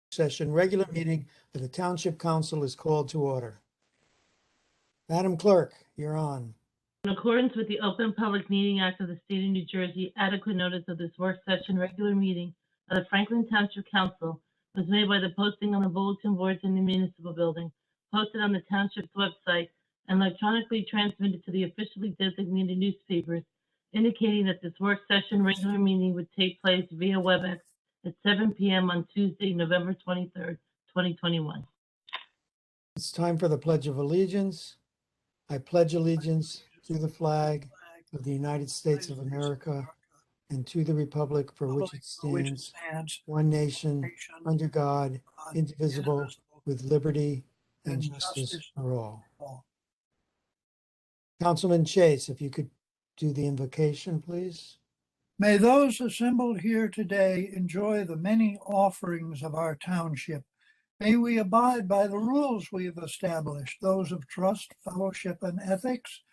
session regular meeting of the Township Council is called to order. Madam Clerk, you're on. In accordance with the Open Public Meeting Act of the State of New Jersey, adequate notice of this work session regular meeting of the Franklin Township Council was made by the posting on the bulletin boards in the municipal building, posted on the township's website, and electronically transmitted to the officially designated newspapers, indicating that this work session regular meeting would take place via WebEx at 7 p.m. on Tuesday, November 23rd, 2021. It's time for the Pledge of Allegiance. I pledge allegiance to the flag of the United States of America and to the republic for which it stands, one nation, under God, indivisible, with liberty and justice for all. Councilman Chase, if you could do the invocation, please. May those assembled here today enjoy the many offerings of our township. May we abide by the rules we have established, those of trust, fellowship, and ethics,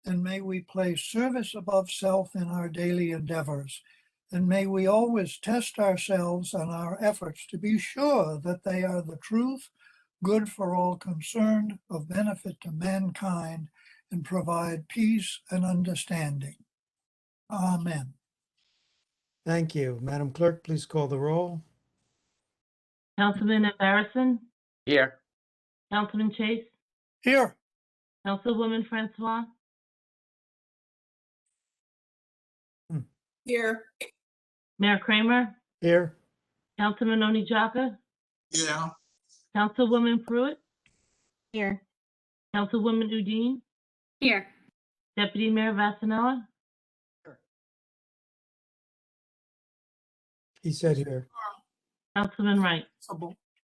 and may we place service above self in our daily endeavors. And may we always test ourselves and our efforts to be sure that they are the truth, good for all concerned, of benefit to mankind, and provide peace and understanding. Amen. Thank you. Madam Clerk, please call the roll. Councilman Barrison, Here. Councilman Chase, Here. Councilwoman Francois, Here. Mayor Kramer, Here. Councilman Onijaka, Yeah. Councilwoman Pruitt, Here. Councilwoman Udine, Here. Deputy Mayor Vasanella, He said here. Councilman Wright.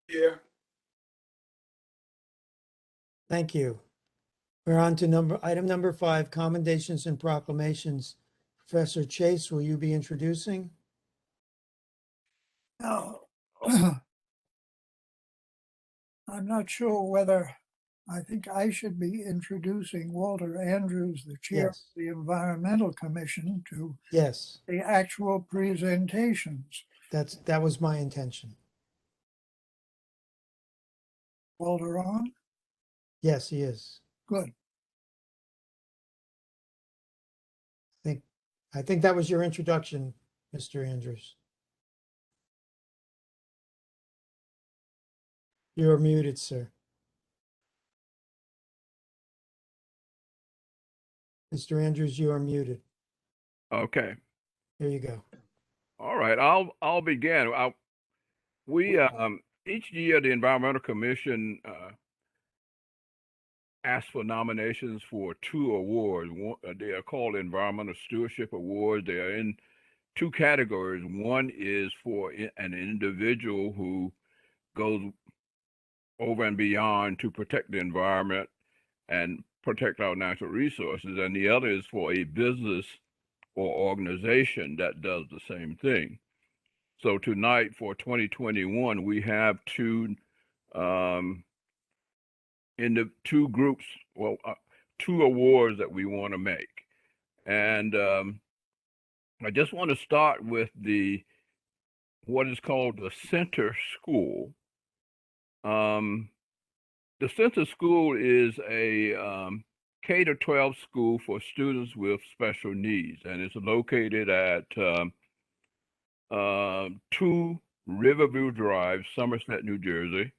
Here. Thank you. We're on to item number 5, commendations and proclamations. Professor Chase, will you be introducing? Now, I'm not sure whether I think I should be introducing Walter Andrews, the chair Yes. of the Environmental Commission, to Yes, the actual presentations. that was my intention. Walter on? Yes, he is. Good. I think that was your introduction, Mr. Andrews. You're muted, sir. Mr. Andrews, you are muted. Okay. Here you go. All right. I'll begin. Each year the Environmental Commission asks for nominations for 2 awards. They are called Environmental Stewardship Awards. They are in 2 categories. One is for an individual who goes over and beyond to protect the environment and protect our natural resources, and the other is for a business or organization that does the same thing. So tonight for 2021, we have 2 in the 2 groups, 2 awards that we want to make. And I just want to start with what is called the Center School. The Center School is a K-12 school for students with special needs, and it's located at 2 Riverview Drive, Somerset, New Jersey.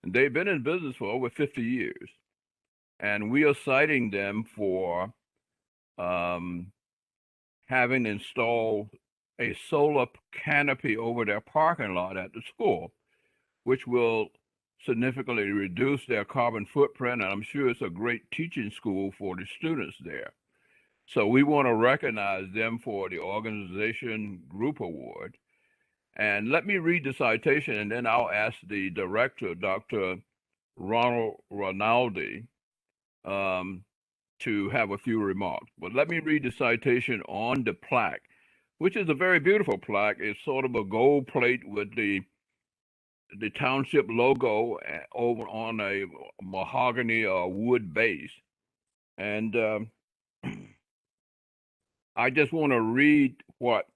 And they've been in business for over 50 years. And we are citing them for having installed a solar canopy over their parking lot at the school, which will significantly reduce their carbon footprint. And I'm sure it's a great teaching school for the students there. So we want to recognize them for the Organization Group Award. And let me read the citation, and then I'll ask the director, Dr. Ronald Rinaldi, to have a few remarks. But let me read the citation on the plaque, which is a very beautiful plaque. It's sort of a gold plate with the township logo over on a mahogany or wood base. And I just want to read what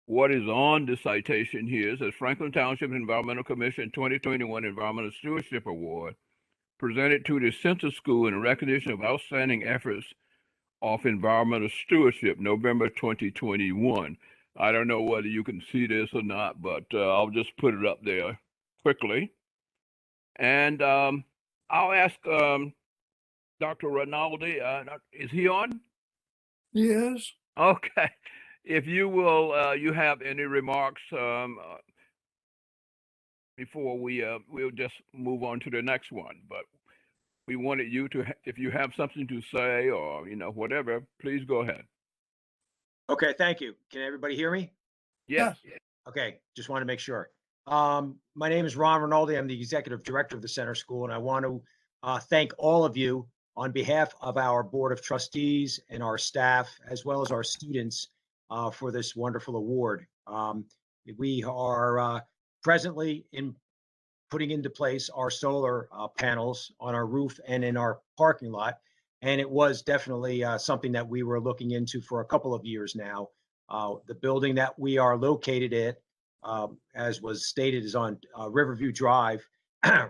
what is on the citation here. It says Franklin Township Environmental Commission 2021 Environmental Stewardship Award presented to the Center School in recognition of outstanding efforts of environmental stewardship, November 2021. I don't know whether you can see this or not, but I'll just put it up there quickly. And I'll ask Dr. Rinaldi, is he on? Yes. Okay. If you will, you have any remarks before we'll just move on to the next one. But we wanted you to, if you have something to say or, whatever, please go ahead. Okay, thank you. Can everybody hear me? Yes. Okay, just want to make sure. My name is Ron Rinaldi. I'm the executive director of the Center School, and I want to thank all of you on behalf of our board of trustees and our staff, as well as our students, for this wonderful award. We are presently putting into place our solar panels on our roof and in our parking lot. And it was definitely something that we were looking into for a couple of years now. The building that we are located at, as was stated, is on Riverview Drive,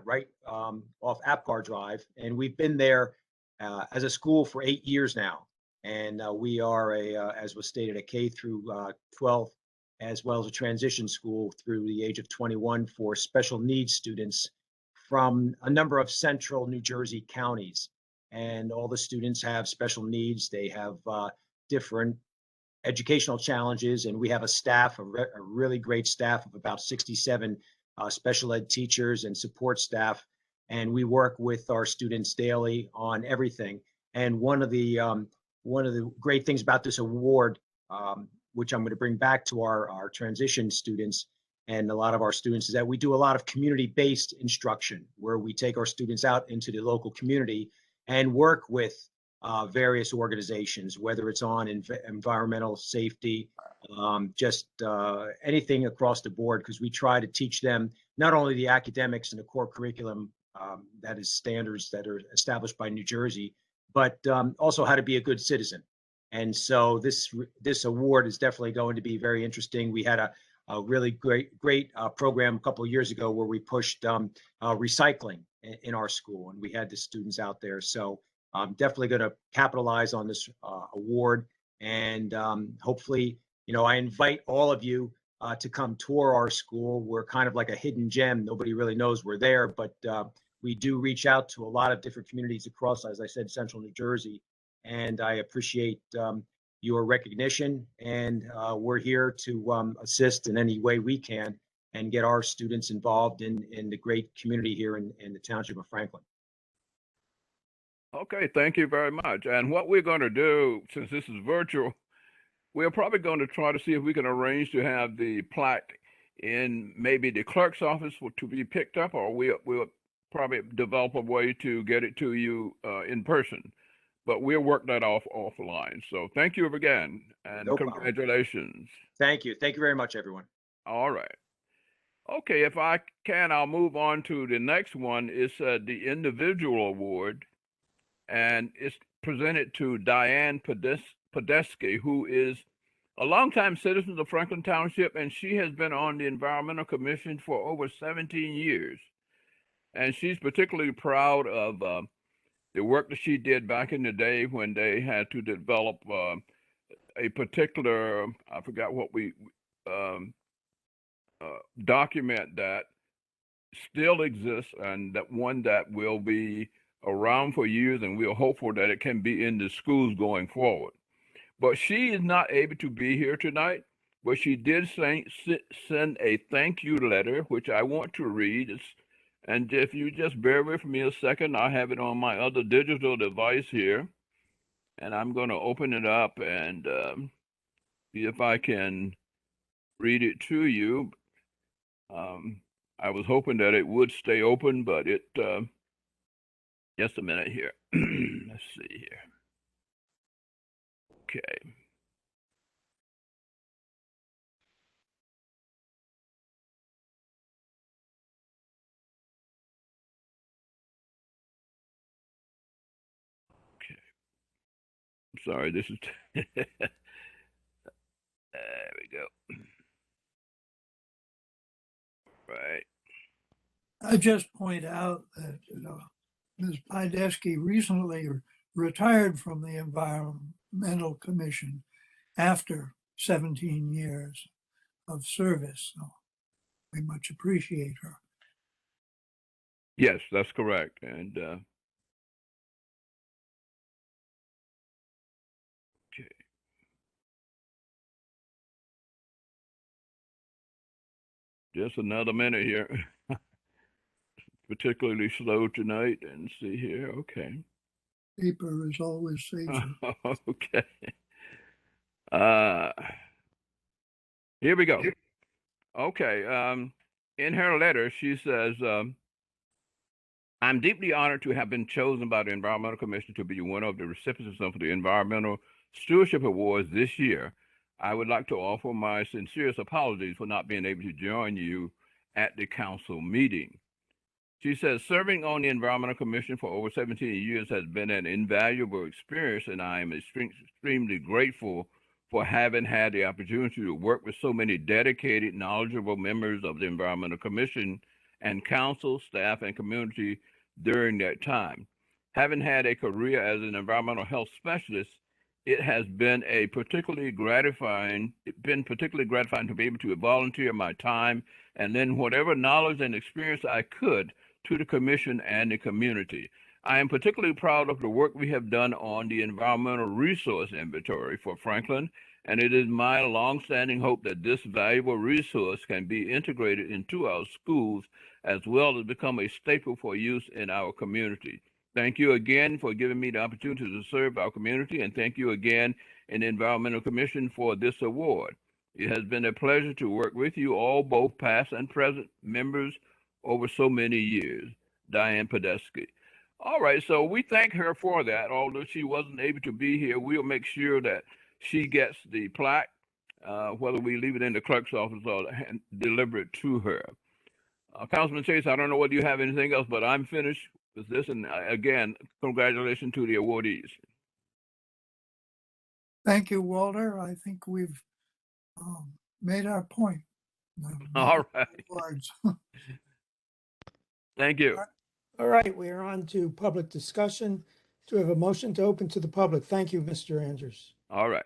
right off Apgar Drive. And we've been there as a school for 8 years now. And we are as was stated, a K through 12, as well as a transition school through the age of 21 for special needs students from a number of central New Jersey counties. And all the students have special needs. They have different educational challenges, and we have a staff, a really great staff of about 67 special ed teachers and support staff. And we work with our students daily on everything. And one of the great things about this award, which I'm going to bring back to our transition students and a lot of our students, is that we do a lot of community-based instruction, where we take our students out into the local community and work with various organizations, whether it's on environmental safety, just anything across the board, because we try to teach them not only the academics and the core curriculum that is standards that are established by New Jersey, but also how to be a good citizen. And so this award is definitely going to be very interesting. We had a really great program a couple of years ago where we pushed recycling in our school, and we had the students out there. So I'm definitely going to capitalize on this award, and hopefully, I invite all of you to come tour our school. We're kind of like a hidden gem. Nobody really knows we're there, but we do reach out to a lot of different communities across, as I said, central New Jersey. And I appreciate your recognition, and we're here to assist in any way we can and get our students involved in the great community here in the Township of Franklin. Okay, thank you very much. And what we're going to do, since this is virtual, we're probably going to try to see if we can arrange to have the plaque in maybe the clerk's office to be picked up, or we'll probably develop a way to get it to you in person. But we'll work that offline. So thank you again, and No problem. congratulations. Thank you. Thank you very much, everyone. All right. Okay, if I can, I'll move on to the next one. It's the individual award, and it's presented to Diane Podesky, who is a longtime citizen of Franklin Township, and she has been on the Environmental Commission for over 17 years. And she's particularly proud of the work that she did back in the day when they had to develop a particular, I forgot what document that still exists, and that one that will be around for years, and we're hopeful that it can be in the schools going forward. But she is not able to be here tonight, but she did send a thank you letter, which I want to read. And if you just bear with me a second, I have it on my other digital device here, and I'm going to open it up and see if I can read it to you. I was hoping that it would stay open, but it, just a minute here. Let's see here. Okay. Sorry, this is there we go. Right. I just point out that Ms. Pydeski recently retired from the Environmental Commission after 17 years of service. So we much appreciate her. Yes, that's correct. And okay. Just another minute here. Particularly slow tonight. And see here. Okay. Paper is always safer. Okay. Uh, Here we go. Okay. In her letter, she says, I'm deeply honored to have been chosen by the Environmental Commission to be one of the recipients of the Environmental Stewardship Awards this year. I would like to offer my sincerest apologies for not being able to join you at the council meeting. She says, serving on the Environmental Commission for over 17 years has been an invaluable experience, and I am extremely grateful for having had the opportunity to work with so many dedicated, knowledgeable members of the Environmental Commission and council, staff, and community during that time. Having had a career as an environmental health specialist, it has been particularly gratifying to be able to volunteer my time and lend whatever knowledge and experience I could to the commission and the community. I am particularly proud of the work we have done on the environmental resource inventory for Franklin, and it is my longstanding hope that this valuable resource can be integrated into our schools as well as become a staple for use in our community. Thank you again for giving me the opportunity to serve our community, and thank you again in the Environmental Commission for this award. It has been a pleasure to work with you all, both past and present members, over so many years. Diane Podesky. All right, so we thank her for that. Although she wasn't able to be here, we'll make sure that she gets the plaque, whether we leave it in the clerk's office or deliver it to her. Councilman Chase, I don't know whether you have anything else, but I'm finished with this. And again, congratulations to the awardees. Thank you, Walter. I think we've made our point. All right. Words. Thank you. All right, we are on to public discussion. Do we have a motion to open to the public? Thank you, Mr. Andrews. All right.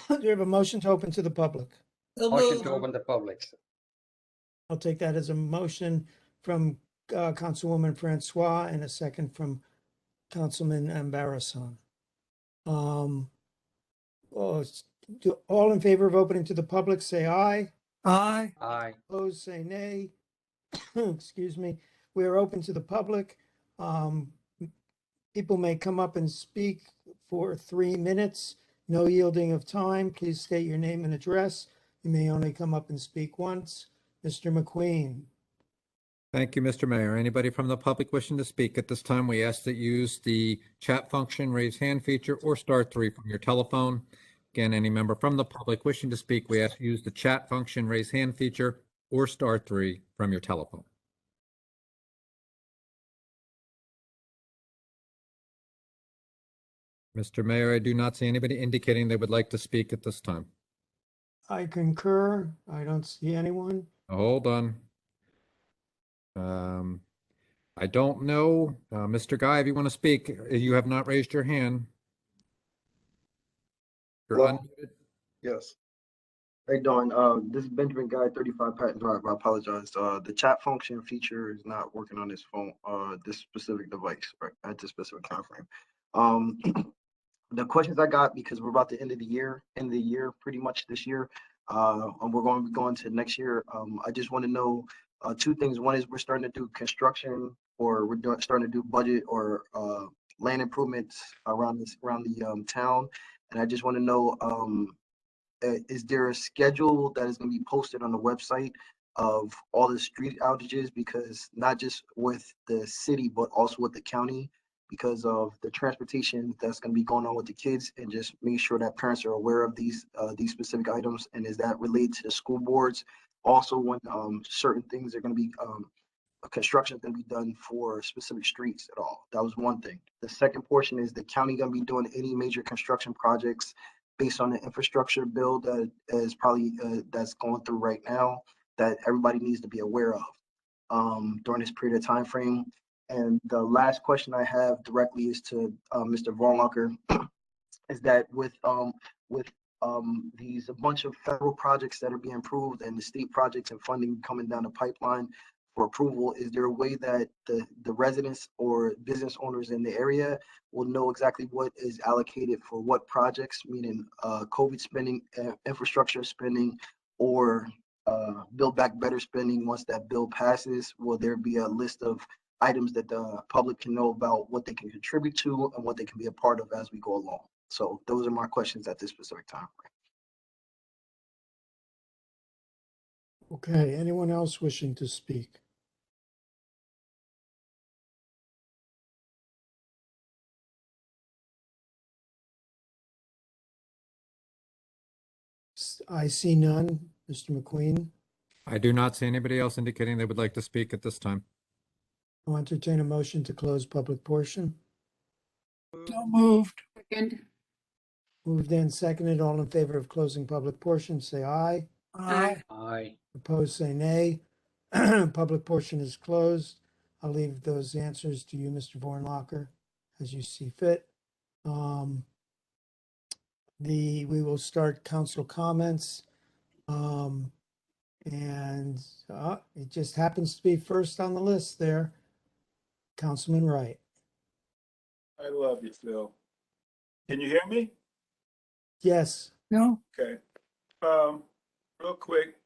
Do we have a motion to open to the public? Motion to open the public. I'll take that as a motion from Councilwoman Francois and a second from Councilman Ambarasan. All in favor of opening to the public, say aye. Aye. Aye. Opposed, say nay. Excuse me. We are open to the public. People may come up and speak for 3 minutes. No yielding of time. Please state your name and address. You may only come up and speak once. Mr. McQueen. Thank you, Mr. Mayor. Anybody from the public wishing to speak at this time, we ask that you use the chat function, raise hand feature, or *3 from your telephone. Again, any member from the public wishing to speak, we ask you use the chat function, raise hand feature, or *3 from your telephone. Mr. Mayor, I do not see anybody indicating they would like to speak at this time. I concur. I don't see anyone. Hold on. I don't know. Mr. Guy, if you want to speak, you have not raised your hand. You're Hello? unmuted. Yes. How you doing? This is Benjamin Guy, 35 Patton Drive. I apologize. The chat function feature is not working on this phone, this specific device, right, at this specific time frame. The questions I got, because we're about to end the year pretty much this year, and we're going to be going to next year. I just want to know 2 things. One is we're starting to do construction, or we're starting to do budget or land improvements around the town, and I just want to know, is there a schedule that is going to be posted on the website of all the street outages? Because not just with the city, but also with the county, because of the transportation that's going to be going on with the kids, and just make sure that parents are aware of these specific items. And is that related to the school boards? Also, when certain things are going to be, construction is going to be done for specific streets at all. That was one thing. The second portion is the county going to be doing any major construction projects based on the infrastructure bill that is probably that's going through right now. that everybody needs to be aware of during this period of time frame. And the last question I have directly is to Mr. Vornlocker, is that with these a bunch of federal projects that are being approved and the state projects and funding coming down the pipeline for approval, is there a way that the residents or business owners in the area will know exactly what is allocated for what projects, meaning COVID spending, infrastructure spending, or Build Back Better spending once that bill passes? Will there be a list of items that the public can know about, what they can contribute to and what they can be a part of as we go along? So those are my questions at this specific time. Okay, anyone else wishing to speak? I see none. Mr. McQueen, I do not see anybody else indicating they would like to speak at this time. I'll entertain a motion to close public portion. So moved. Second. Moved and seconded. All in favor of closing public portion, say aye. Aye. Aye. Opposed, say nay. Public portion is closed. I'll leave those answers to you, Mr. Vornlocker, as you see fit. We will start council comments. And it just happens to be first on the list there. Councilman Wright. I love you, Phil. Can you hear me? Yes. No? Okay. Real quick,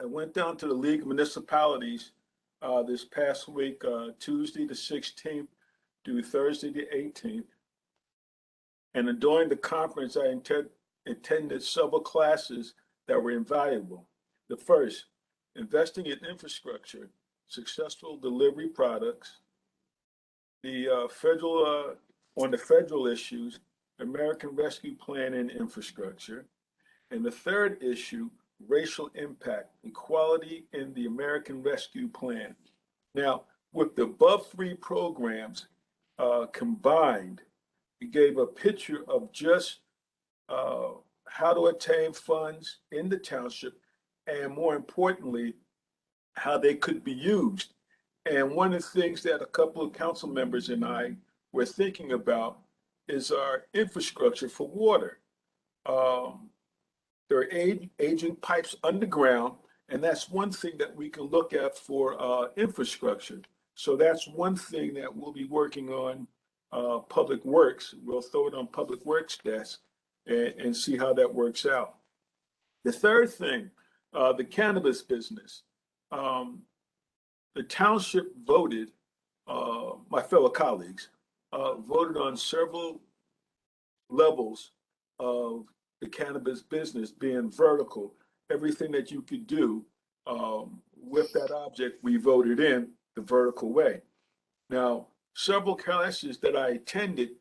I went down to the League of Municipalities this past week, Tuesday the 16th through Thursday the 18th. And during the conference, I attended several classes that were invaluable. The first, investing in infrastructure, successful delivery products. The on the federal issues, American Rescue Plan and infrastructure. And the third issue, racial impact, equality in the American Rescue Plan. Now, with the above three programs combined, we gave a picture of just how to attain funds in the township, and more importantly, how they could be used. And one of the things that a couple of council members and I were thinking about is our infrastructure for water. There are aging pipes underground, and that's one thing that we can look at for infrastructure. So that's one thing that we'll be working on, Public Works. We'll throw it on Public Works desk and see how that works out. The third thing, the cannabis business. The township voted, my fellow colleagues, voted on several levels of the cannabis business being vertical. Everything that you could do with that object, we voted in the vertical way. Now, several classes that I attended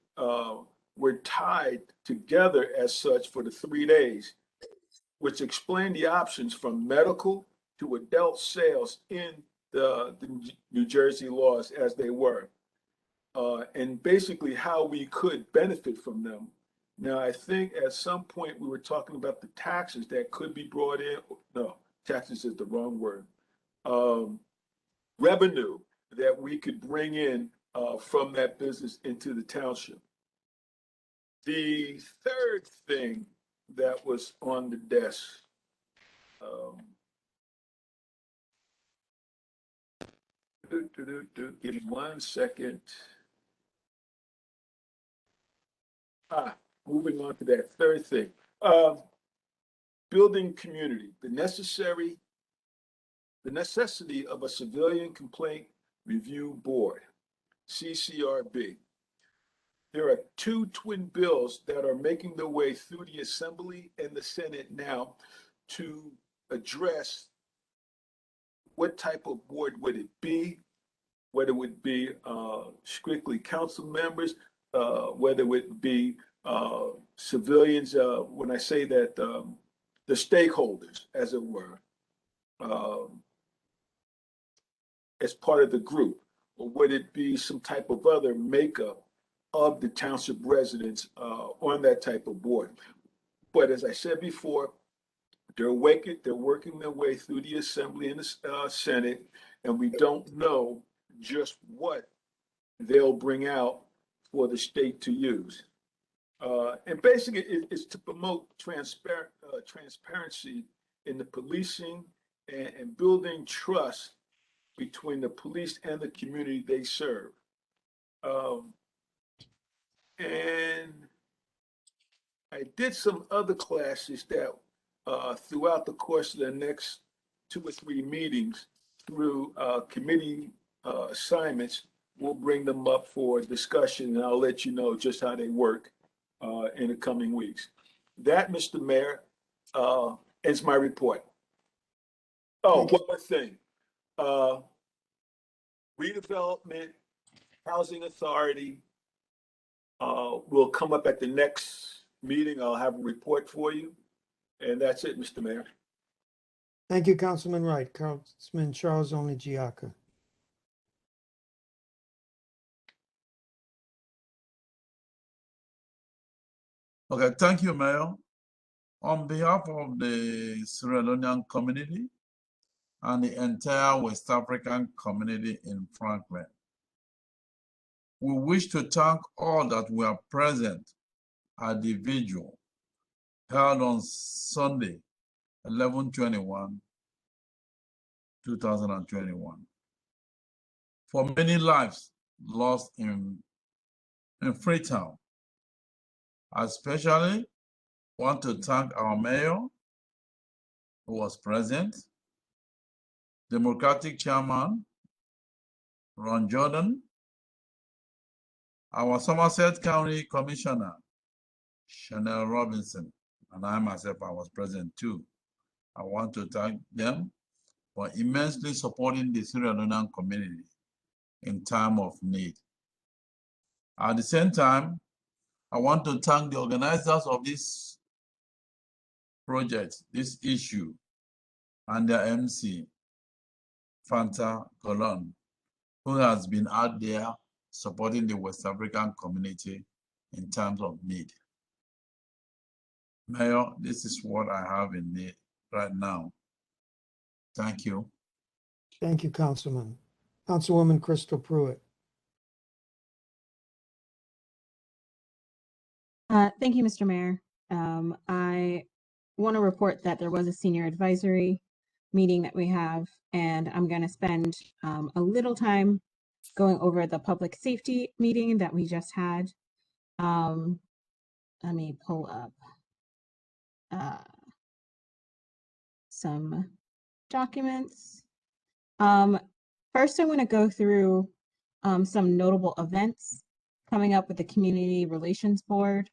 were tied together as such for the 3 days, which explained the options from medical to adult sales in the New Jersey laws as they were, and basically how we could benefit from them. Now, I think at some point we were talking about the taxes that could be brought in. No, taxes is the wrong word. Revenue that we could bring in from that business into the township. The third thing that was on the desk, give me 1 second. Moving on to that third thing. Building community, the necessity of a civilian complaint review board, CCRB. There are two twin bills that are making their way through the Assembly and the Senate now to address what type of board would it be, whether it would be strictly council members, whether it would be civilians, when I say that, the stakeholders, as it were, as part of the group, or would it be some type of other makeup of the township residents on that type of board? But as I said before, They're working their way through the Assembly and the Senate, and we don't know just what they'll bring out for the state to use. And basically, it's to promote transparency in the policing and building trust between the police and the community they serve. And I did some other classes that throughout the course of the next 2 or 3 meetings through committee assignments, we'll bring them up for discussion, and I'll let you know just how they work in the coming weeks. That, Mr. Mayor, ends my report. Oh, one more thing. Redevelopment Housing Authority will come up at the next meeting. I'll have a report for you. And that's it, Mr. Mayor. Thank you, Councilman Wright. Councilman Charles Only-Giaca. Okay, thank you, Mayor. On behalf of the Sierra Leonean community and the entire West African community in Franklin, we wish to thank all that were present at the vigil held on Sunday, 11/21/2021. For many lives lost in Freetown. I especially want to thank our mayor who was present, Democratic Chairman Ron Jordan, our Somerset County Commissioner Chanel Robinson, and I myself, I was present too. I want to thank them for immensely supporting the Sierra Leonean community in time of need. At the same time, I want to thank the organizers of this project, this issue, and their MC, Fanta Colon, who has been out there supporting the West African community in times of need. Mayor, this is what I have in need right now. Thank you. Thank you, Councilman. Councilwoman Crystal Pruitt. Thank you, Mr. Mayor. I want to report that there was a senior advisory meeting that we have, and I'm going to spend a little time going over the public safety meeting that we just had. Let me pull up some documents. First, I want to go through some notable events coming up with the Community Relations Board.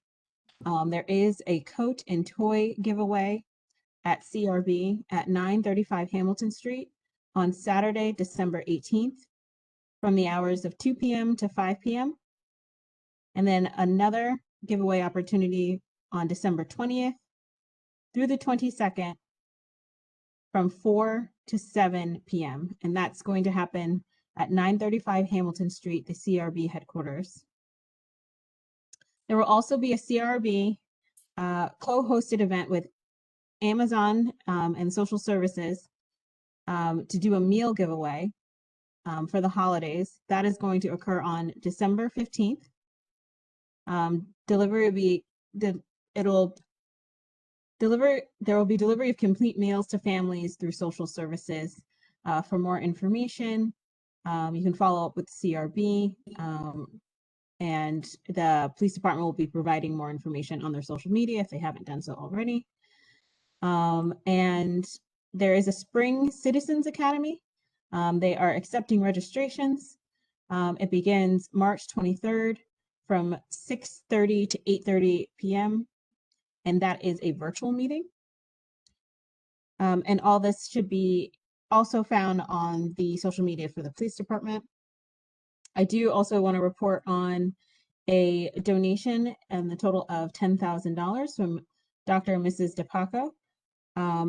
There is a coat and toy giveaway at CRB at 935 Hamilton Street on Saturday, December 18th from the hours of 2 p.m. to 5 p.m. And then another giveaway opportunity on December 20th through the 22nd from 4 to 7 p.m. And that's going to happen at 935 Hamilton Street, the CRB headquarters. There will also be a CRB co-hosted event with Amazon and social services to do a meal giveaway for the holidays. That is going to occur on December 15th. There will be delivery of complete meals to families through social services. For more information, you can follow up with CRB. And the police department will be providing more information on their social media if they haven't done so already. And there is a Spring Citizens Academy. They are accepting registrations. It begins March 23rd from 6:30 to 8:30 p.m. And that is a virtual meeting. And all this should be also found on the social media for the police department. I do also want to report on a donation and the total of $10,000 from Dr. and Mrs. DePaco.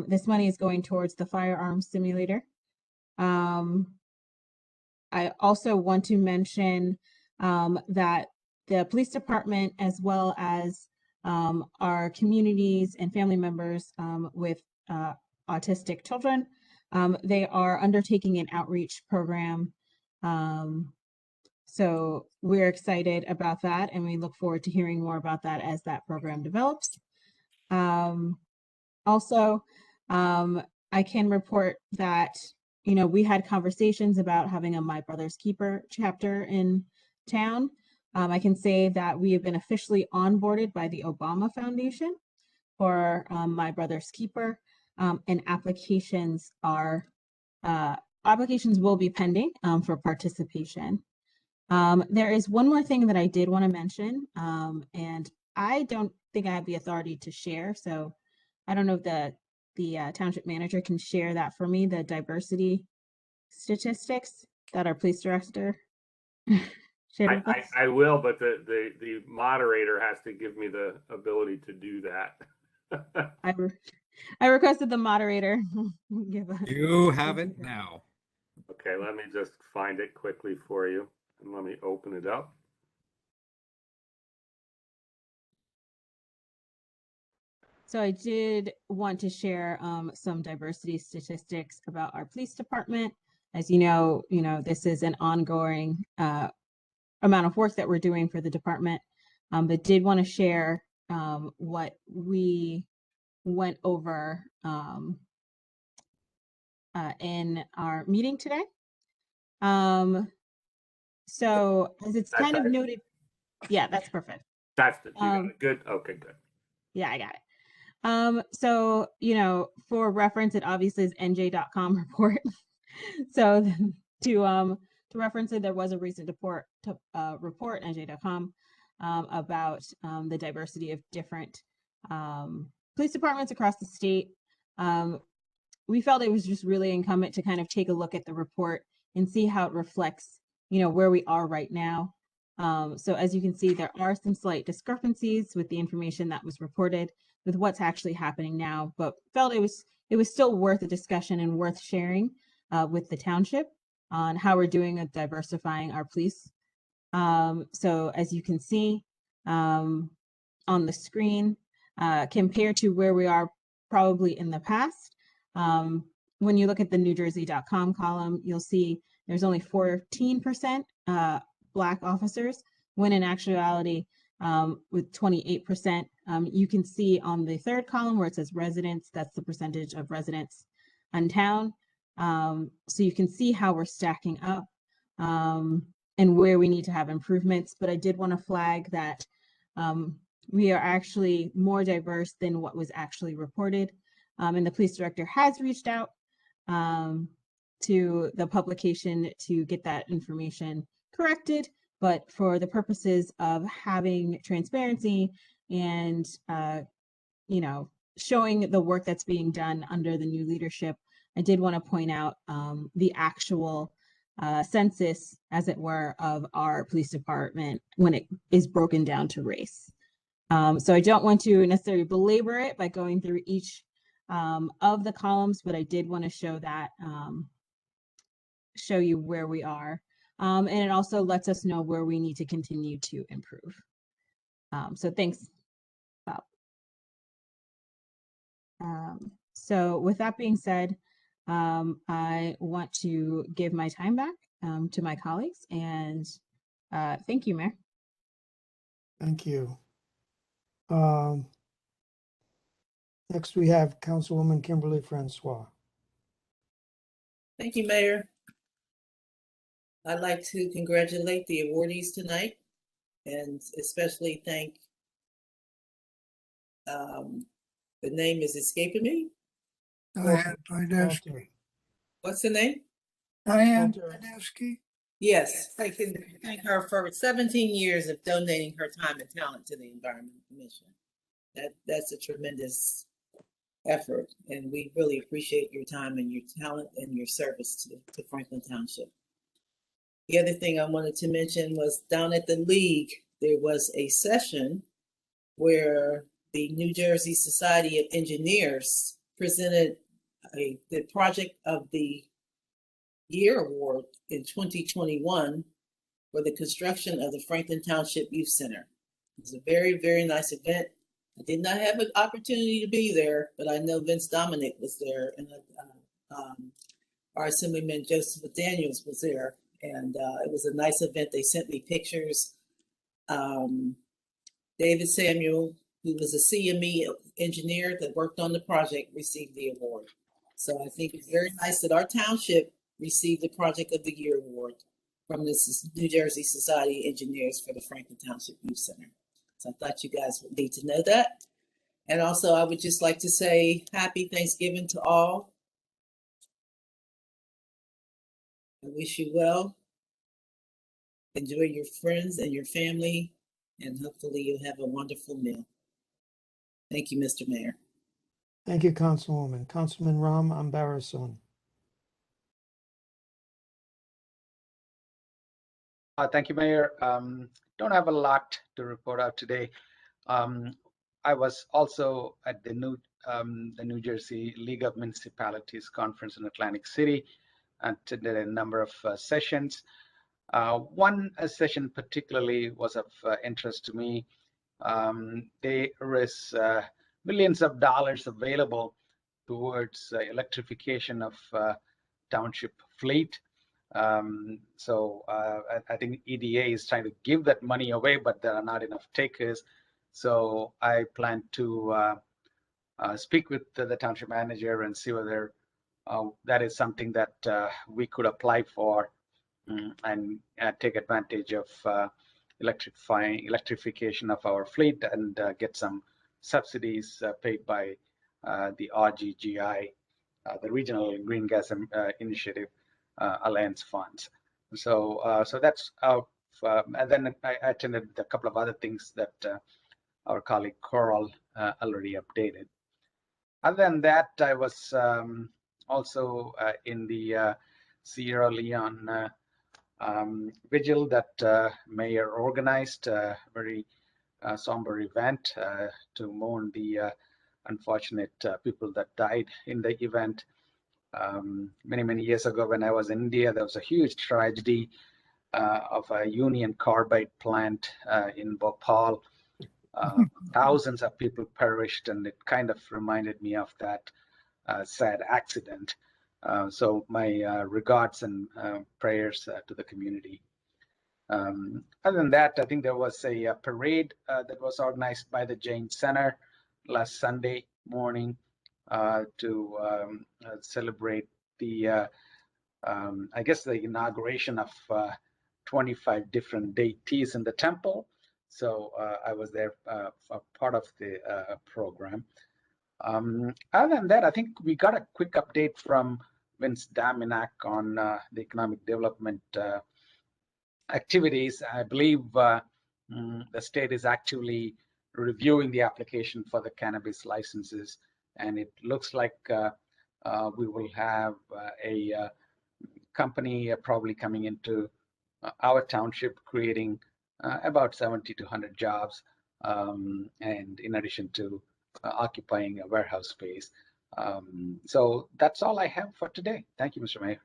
This money is going towards the firearms simulator. I also want to mention that the police department, as well as our communities and family members with autistic children. They are undertaking an outreach program. So we're excited about that, and we look forward to hearing more about that as that program develops. Also, I can report that, we had conversations about having a My Brother's Keeper chapter in town. I can say that we have been officially onboarded by the Obama Foundation for My Brother's Keeper, and applications will be pending for participation. There is one more thing that I did want to mention, and I don't think I have the authority to share, so I don't know if the township manager can share that for me, the diversity statistics that our police director shared with us. I will, but the moderator has to give me the ability to do that. I requested the moderator give us. You have it now. Okay, let me just find it quickly for you, and let me open it up. So I did want to share some diversity statistics about our police department. As you know, this is an ongoing amount of work that we're doing for the department, but did want to share what we went over in our meeting today. So as it's kind of noted, yeah, that's perfect. That's the, you got it. Good. Okay, good. Yeah, I got it. So, for reference, it obviously is nj.com report. So to reference it, there was a recent report nj.com about the diversity of different police departments across the state. We felt it was just really incumbent to kind of take a look at the report and see how it reflects, where we are right now. So as you can see, there are some slight discrepancies with the information that was reported with what's actually happening now, but felt it was still worth a discussion and worth sharing with the township on how we're doing at diversifying our police. So as you can see on the screen, compared to where we are probably in the past, when you look at the NewJersey.com column, you'll see there's only 14% Black officers, when in actuality, with 28%, you can see on the third column where it says residents, that's the percentage of residents in town. So you can see how we're stacking up and where we need to have improvements. But I did want to flag that we are actually more diverse than what was actually reported. And the police director has reached out to the publication to get that information corrected, but for the purposes of having transparency and showing the work that's being done under the new leadership, I did want to point out the actual census, as it were, of our police department when it is broken down to race. So I don't want to necessarily belabor it by going through each of the columns, but I did want to show that, show you where we are. And it also lets us know where we need to continue to improve. So thanks, Bob. So with that being said, I want to give my time back to my colleagues, and thank you, Mayor. Thank you. Next, we have Councilwoman Kimberly Francois. Thank you, Mayor. I'd like to congratulate the awardees tonight and especially thank, the name is escaping me. Diane Bydevsky. What's the name? Diane Bydevsky. Yes, I can thank her for 17 years of donating her time and talent to the Environment Commission. That's a tremendous effort, and we really appreciate your time and your talent and your service to Franklin Township. The other thing I wanted to mention was down at the League, there was a session where the New Jersey Society of Engineers presented the Project of the Year Award in 2021 for the construction of the Franklin Township Youth Center. It was a very, very nice event. I did not have an opportunity to be there, but I know Vince Dominic was there, and our Assemblyman Joseph Daniels was there, and it was a nice event. They sent me pictures. David Samuel, who was a CME engineer that worked on the project, received the award. So I think it's very nice that our township received the Project of the Year award from the New Jersey Society of Engineers for the Franklin Township Youth Center. So I thought you guys would need to know that. And also, I would just like to say happy Thanksgiving to all. I wish you well. Enjoy your friends and your family, and hopefully you'll have a wonderful meal. Thank you, Mr. Mayor. Thank you, Councilwoman. Councilman Ram Ambarasun. Thank you, Mayor. Don't have a lot to report out today. I was also at the New Jersey League of Municipalities conference in Atlantic City and attended a number of sessions. One session particularly was of interest to me. There is millions of dollars available towards electrification of township fleet. So I think EDA is trying to give that money away, but there are not enough takers. So I plan to speak with the township manager and see whether that is something that we could apply for and take advantage of electrification of our fleet and get some subsidies paid by the RGGI, the Regional Green Gas Initiative Alliance funds. So that's and then I attended a couple of other things that our colleague Coral already updated. Other than that, I was also in the Sierra Leone vigil that Mayor organized, a very somber event to mourn the unfortunate people that died in the event. Many years ago when I was in India, there was a huge tragedy of a Union Carbide plant in Bhopal. Thousands of people perished, and it kind of reminded me of that sad accident. So my regards and prayers to the community. Other than that, I think there was a parade that was organized by the Jain Center last Sunday morning to celebrate the, I guess, the inauguration of 25 different deities in the temple. So I was there for part of the program. Other than that, I think we got a quick update from Vince Dominic on the economic development activities. I believe the state is actively reviewing the application for the cannabis licenses, and it looks like we will have a company probably coming into our township, creating about 70 to 100 jobs, and in addition to occupying a warehouse space. So that's all I have for today. Thank you, Mr. Mayor.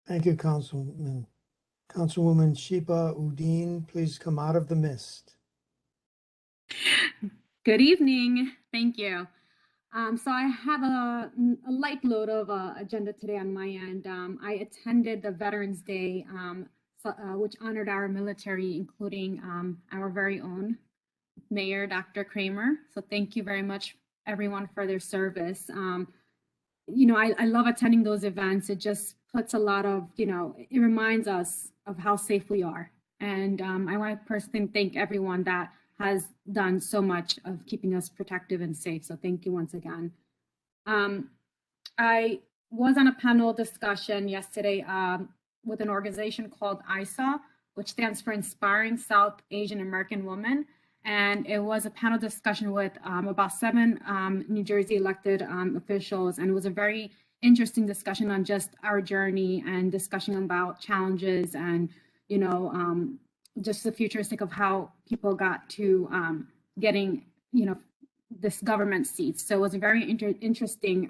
Thank you, Councilman. Councilwoman Shiba Udine, please come out of the mist. Good evening. Thank you. So I have a light load of agenda today on my end. I attended the Veterans Day, which honored our military, including our very own Mayor, Dr. Kramer. So thank you very much, everyone, for their service. You know, I love attending those events. It just puts a lot of, you know, it reminds us of how safe we are. And I want to personally thank everyone that has done so much of keeping us protective and safe. So thank you once again. I was on a panel discussion yesterday with an organization called ISA, which stands for Inspiring South Asian American Women. And it was a panel discussion with about 7 New Jersey elected officials. And it was a very interesting discussion on just our journey and discussion about challenges and, you know, just the futuristic of how people got to getting, you know, this government seats. So it was a very interesting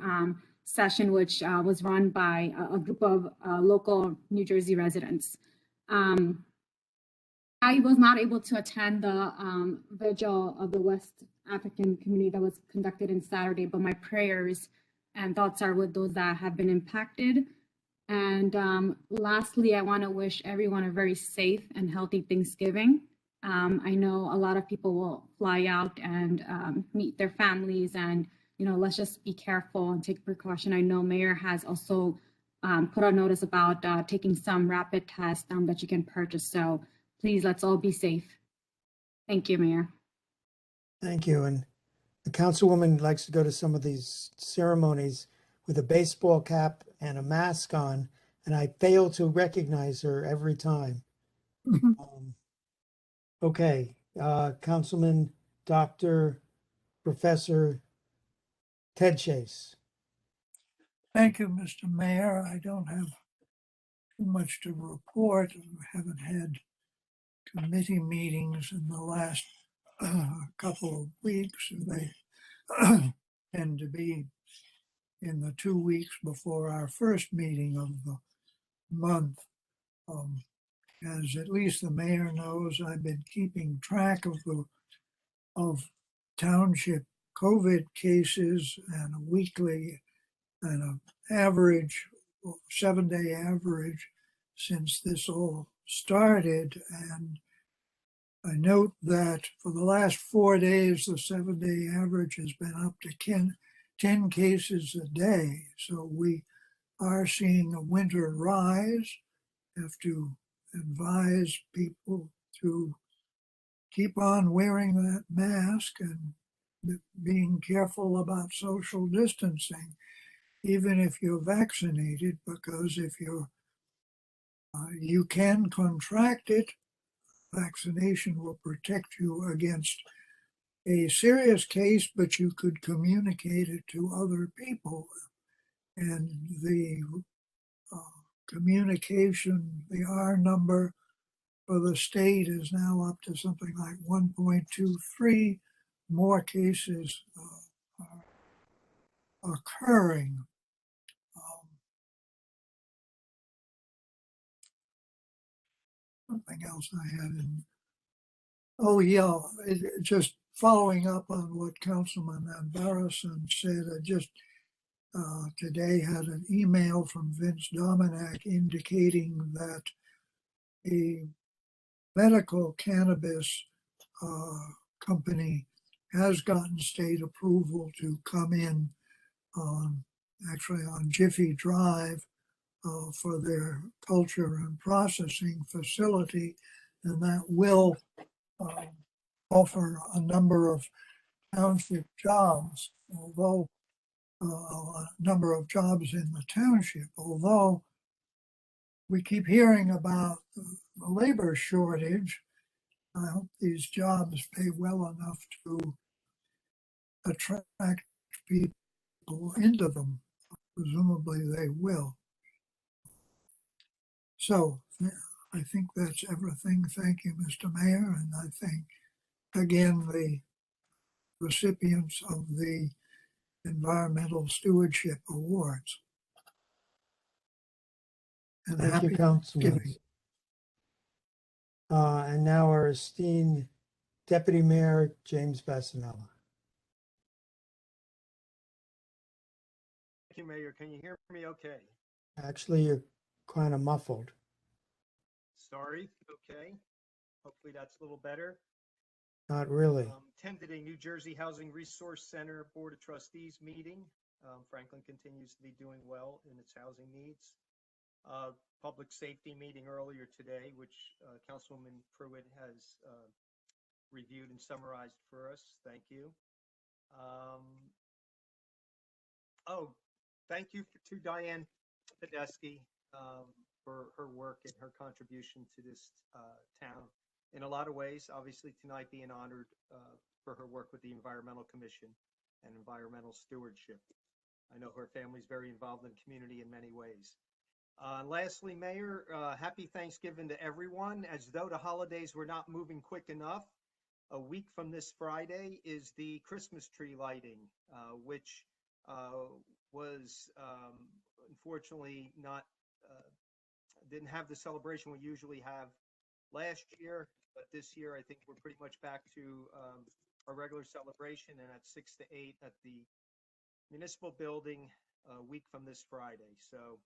session, which was run by a group of local New Jersey residents. I was not able to attend the vigil of the West African community that was conducted on Saturday, but my prayers and thoughts are with those that have been impacted. And lastly, I want to wish everyone a very safe and healthy Thanksgiving. I know a lot of people will fly out and meet their families, and let's just be careful and take precaution. I know Mayor has also put a notice about taking some rapid tests that you can purchase. So please, let's all be safe. Thank you, Mayor. Thank you. And the councilwoman likes to go to some of these ceremonies with a baseball cap and a mask on, and I fail to recognize her every time. Okay, Councilman, Dr. Professor Ted Chase. Thank you, Mr. Mayor. I don't have too much to report. We haven't had committee meetings in the last couple of weeks. They tend to be in the 2 weeks before our first meeting of the month. As at least the mayor knows, I've been keeping track of township COVID cases and a weekly and an average, 7-day average since this all started. And I note that for the last 4 days, the 7-day average has been up to 10 cases a day. So we are seeing a winter rise. Have to advise people to keep on wearing that mask and being careful about social distancing, even if you're vaccinated, because if you can contract it, vaccination will protect you against a serious case, but you could communicate it to other people. And the communication, the R number for the state is now up to something like 1.23. More cases are occurring. Something else I had in. Oh yeah, just following up on what Councilman Barrison said. I just today had an email from Vince Dominack indicating that a medical cannabis company has gotten state approval to come in on Jiffy Drive for their culture and processing facility, and that will offer a number of township jobs, although a number of jobs in the township, although we keep hearing about the labor shortage. I hope these jobs pay well enough to attract people into them. Presumably they will. So I think that's everything. Thank you, Mr. Mayor. And I thank again the recipients of the Environmental Stewardship Awards. And Thank you, happy Councilman. Thanksgiving. And now our esteemed Deputy Mayor, James Bassanella. Thank you, Mayor. Can you hear me okay? Actually, you're kind of muffled. Sorry. Okay. Hopefully that's a little better. Not really. Attended a New Jersey Housing Resource Center Board of Trustees meeting. Franklin continues to be doing well in its housing needs. Public safety meeting earlier today, which Councilwoman Pruitt has reviewed and summarized for us. Thank you. Thank you to Diane Tedeschi for her work and her contribution to this town in a lot of ways. Obviously, tonight being honored for her work with the Environmental Commission and environmental stewardship. I know her family's very involved in the community in many ways. Lastly, Mayor, happy Thanksgiving to everyone. As though the holidays were not moving quick enough, a week from this Friday is the Christmas tree lighting, which was unfortunately not, didn't have the celebration we usually have last year, but this year I think we're pretty much back to our regular celebration, and at 6 to 8 at the municipal building a week from this Friday. So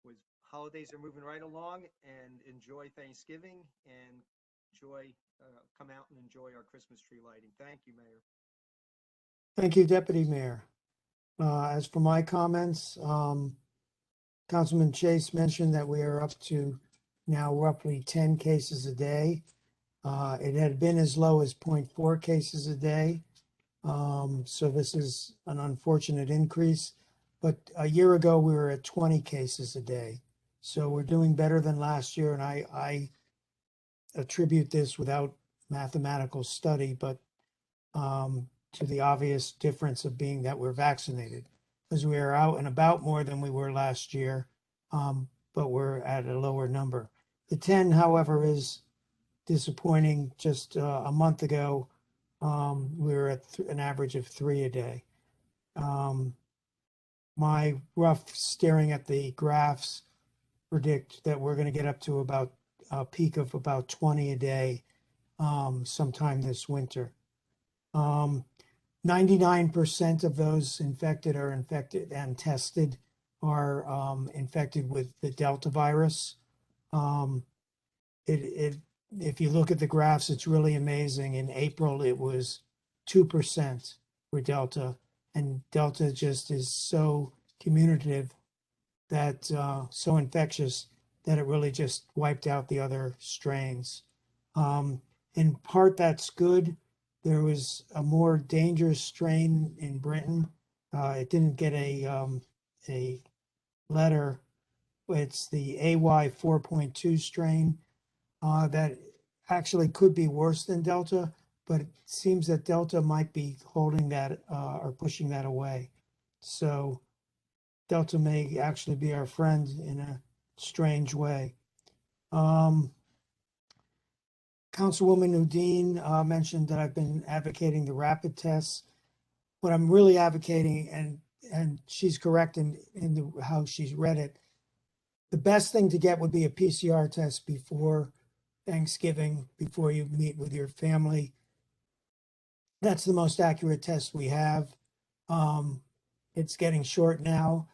with holidays are moving right along, and enjoy Thanksgiving and come out and enjoy our Christmas tree lighting. Thank you, Mayor. Thank you, Deputy Mayor. As for my comments, Councilman Chase mentioned that we are up to now roughly 10 cases a day. It had been as low as 0.4 cases a day. So this is an unfortunate increase, but a year ago we were at 20 cases a day. So we're doing better than last year, and I attribute this without mathematical study, but to the obvious difference of being that we're vaccinated, because we are out and about more than we were last year, but we're at a lower number. The 10, however, is disappointing. Just a month ago, we were at an average of 3 a day. My rough staring at the graphs predict that we're going to get up to about a peak of about 20 a day sometime this winter. 99% of those infected are infected and tested are infected with the Delta virus. If you look at the graphs, it's really amazing. In April, it was 2% for Delta, and Delta just is so communicative, that so infectious that it really just wiped out the other strains. In part, that's good. There was a more dangerous strain in Britain. It didn't get a letter. It's the AY 4.2 strain that actually could be worse than Delta, but it seems that Delta might be holding that or pushing that away. So Delta may actually be our friend in a strange way. Councilwoman Udine mentioned that I've been advocating the rapid tests. What I'm really advocating, and she's correct in how she's read it, the best thing to get would be a PCR test before Thanksgiving, before you meet with your family. That's the most accurate test we have. It's getting short now,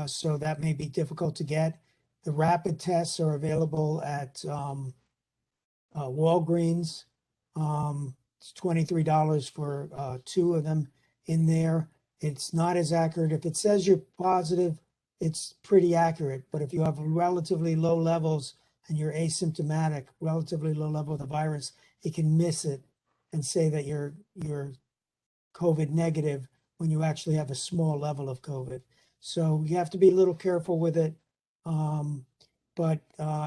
so that may be difficult to get. The rapid tests are available at Walgreens. It's $23 for 2 of them in there. It's not as accurate. If it says you're positive, it's pretty accurate. But if you have relatively low levels and you're asymptomatic, relatively low level of the virus, it can miss it and say that you're COVID negative when you actually have a small level of COVID. So you have to be a little careful with it. But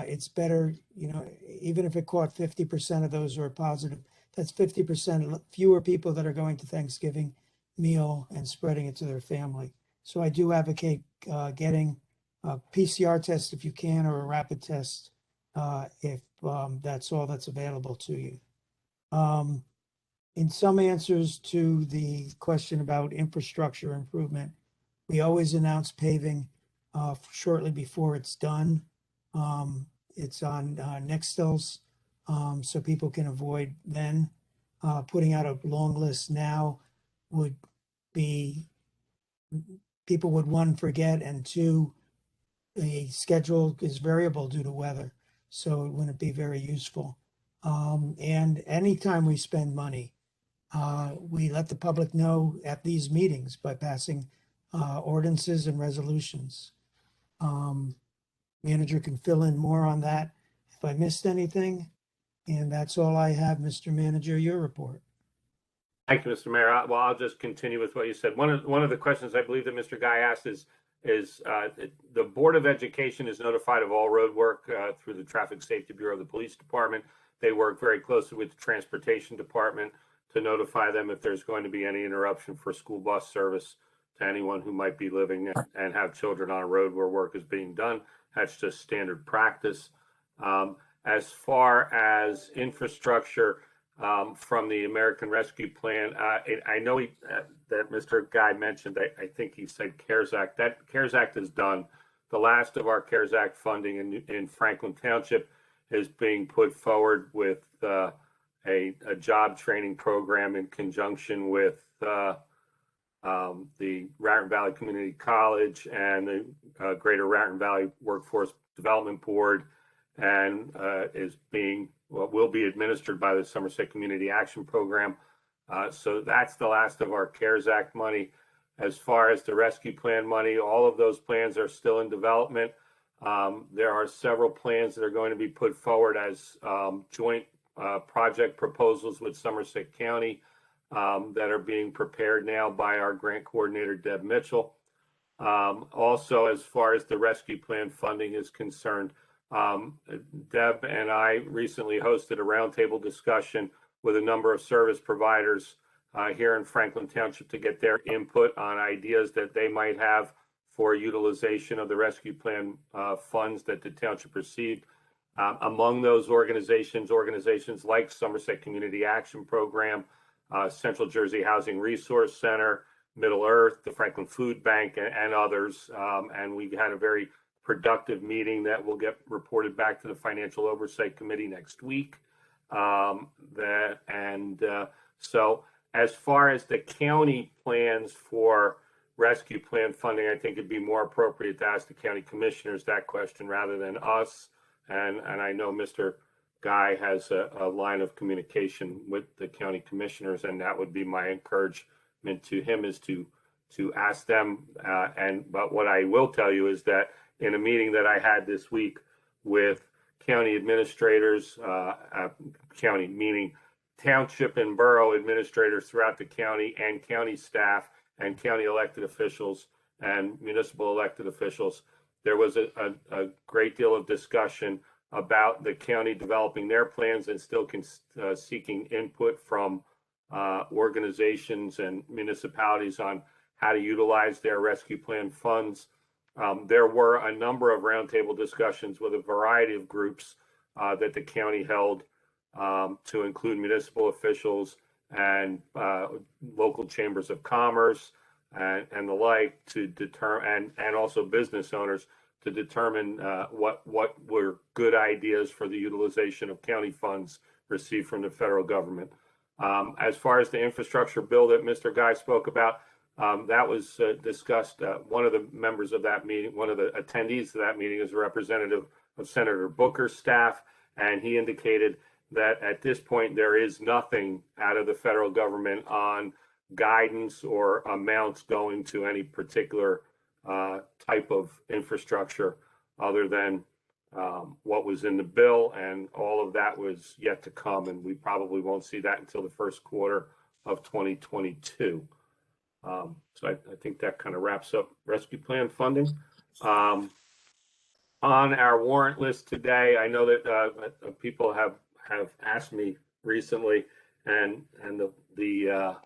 it's better, even if it caught 50% of those who are positive, that's 50% fewer people that are going to Thanksgiving meal and spreading it to their family. So I do advocate getting a PCR test if you can, or a rapid test if that's all that's available to you. In some answers to the question about infrastructure improvement, we always announce paving shortly before it's done. It's on Nextels, so people can avoid then. Putting out a long list now would be, people would, 1, forget, and 2, the schedule is variable due to weather, so it wouldn't be very useful. And anytime we spend money, we let the public know at these meetings by passing ordinances and resolutions. Manager can fill in more on that if I missed anything. And that's all I have, Mr. Manager, your report. Thank you, Mr. Mayor. Well, I'll just continue with what you said. One of the questions I believe that Mr. Guy asked is the Board of Education is notified of all road work through the Traffic Safety Bureau of the Police Department. They work very closely with the Transportation Department to notify them if there's going to be any interruption for school bus service to anyone who might be living and have children on a road where work is being done. That's just standard practice. As far as infrastructure from the American Rescue Plan, I know that Mr. Guy mentioned, I think he said CARES Act. That CARES Act is done. The last of our CARES Act funding in Franklin Township is being put forward with a job training program in conjunction with the Raritan Valley Community College and the Greater Raritan Valley Workforce Development Board, and will be administered by the Somerset Community Action Program. So that's the last of our CARES Act money. As far as the rescue plan money, all of those plans are still in development. There are several plans that are going to be put forward as joint project proposals with Somerset County that are being prepared now by our grant coordinator, Deb Mitchell. Also, as far as the rescue plan funding is concerned, Deb and I recently hosted a roundtable discussion with a number of service providers here in Franklin Township to get their input on ideas that they might have for utilization of the rescue plan funds that the township received. Among those organizations like Somerset Community Action Program, Central Jersey Housing Resource Center, Middle Earth, the Franklin Food Bank, and others. And we had a very productive meeting that will get reported back to the Financial Oversight Committee next week. So as far as the county plans for rescue plan funding, I think it'd be more appropriate to ask the county commissioners that question rather than us. And I know Mr. Guy has a line of communication with the county commissioners, and that would be my encouragement to him, is to ask them. But what I will tell you is that in a meeting that I had this week with county administrators, county meaning township and borough administrators throughout the county, and county staff and county elected officials and municipal elected officials, there was a great deal of discussion about the county developing their plans and still seeking input from organizations and municipalities on how to utilize their rescue plan funds. There were a number of roundtable discussions with a variety of groups that the county held, to include municipal officials and local chambers of commerce and the like, to determine, and also business owners, to determine what were good ideas for the utilization of county funds received from the federal government. As far as the infrastructure bill that Mr. Guy spoke about, that was discussed. One of the members of that meeting, one of the attendees to that meeting, is a representative of Senator Booker's staff, and he indicated that at this point there is nothing out of the federal government on guidance or amounts going to any particular type of infrastructure other than what was in the bill, and all of that was yet to come, and we probably won't see that until the first quarter of 2022. So I think that kind of wraps up rescue plan funding. On our warrant list today, I know that people have asked me recently, and the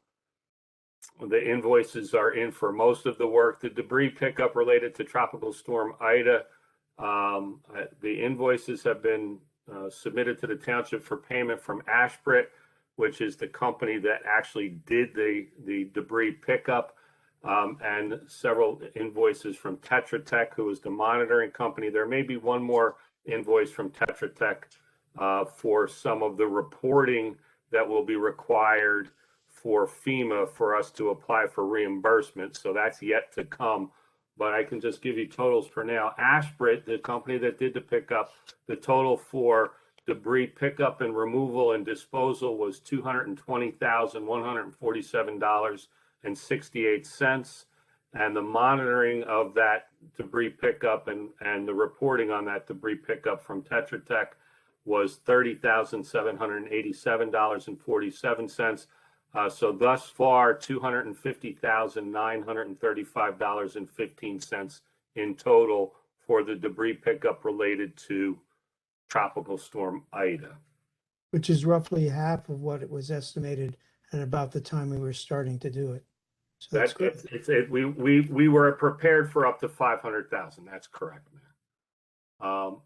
invoices are in for most of the work. The debris pickup related to Tropical Storm Ida, the invoices have been submitted to the township for payment from Ashbrit, which is the company that actually did the debris pickup, and several invoices from Tetra Tech, who is the monitoring company. There may be one more invoice from Tetra Tech for some of the reporting that will be required for FEMA for us to apply for reimbursement. So that's yet to come, but I can just give you totals for now. Ashbrit, the company that did the pickup, the total for debris pickup and removal and disposal was $220,147.68. And the monitoring of that debris pickup and the reporting on that debris pickup from Tetra Tech was $30,787.47. So thus far, $250,935.15 in total for the debris pickup related to Tropical Storm Ida, which is roughly half of what it was estimated at about the time we were starting to do it. So that's good. We were prepared for up to 500,000. That's correct, man.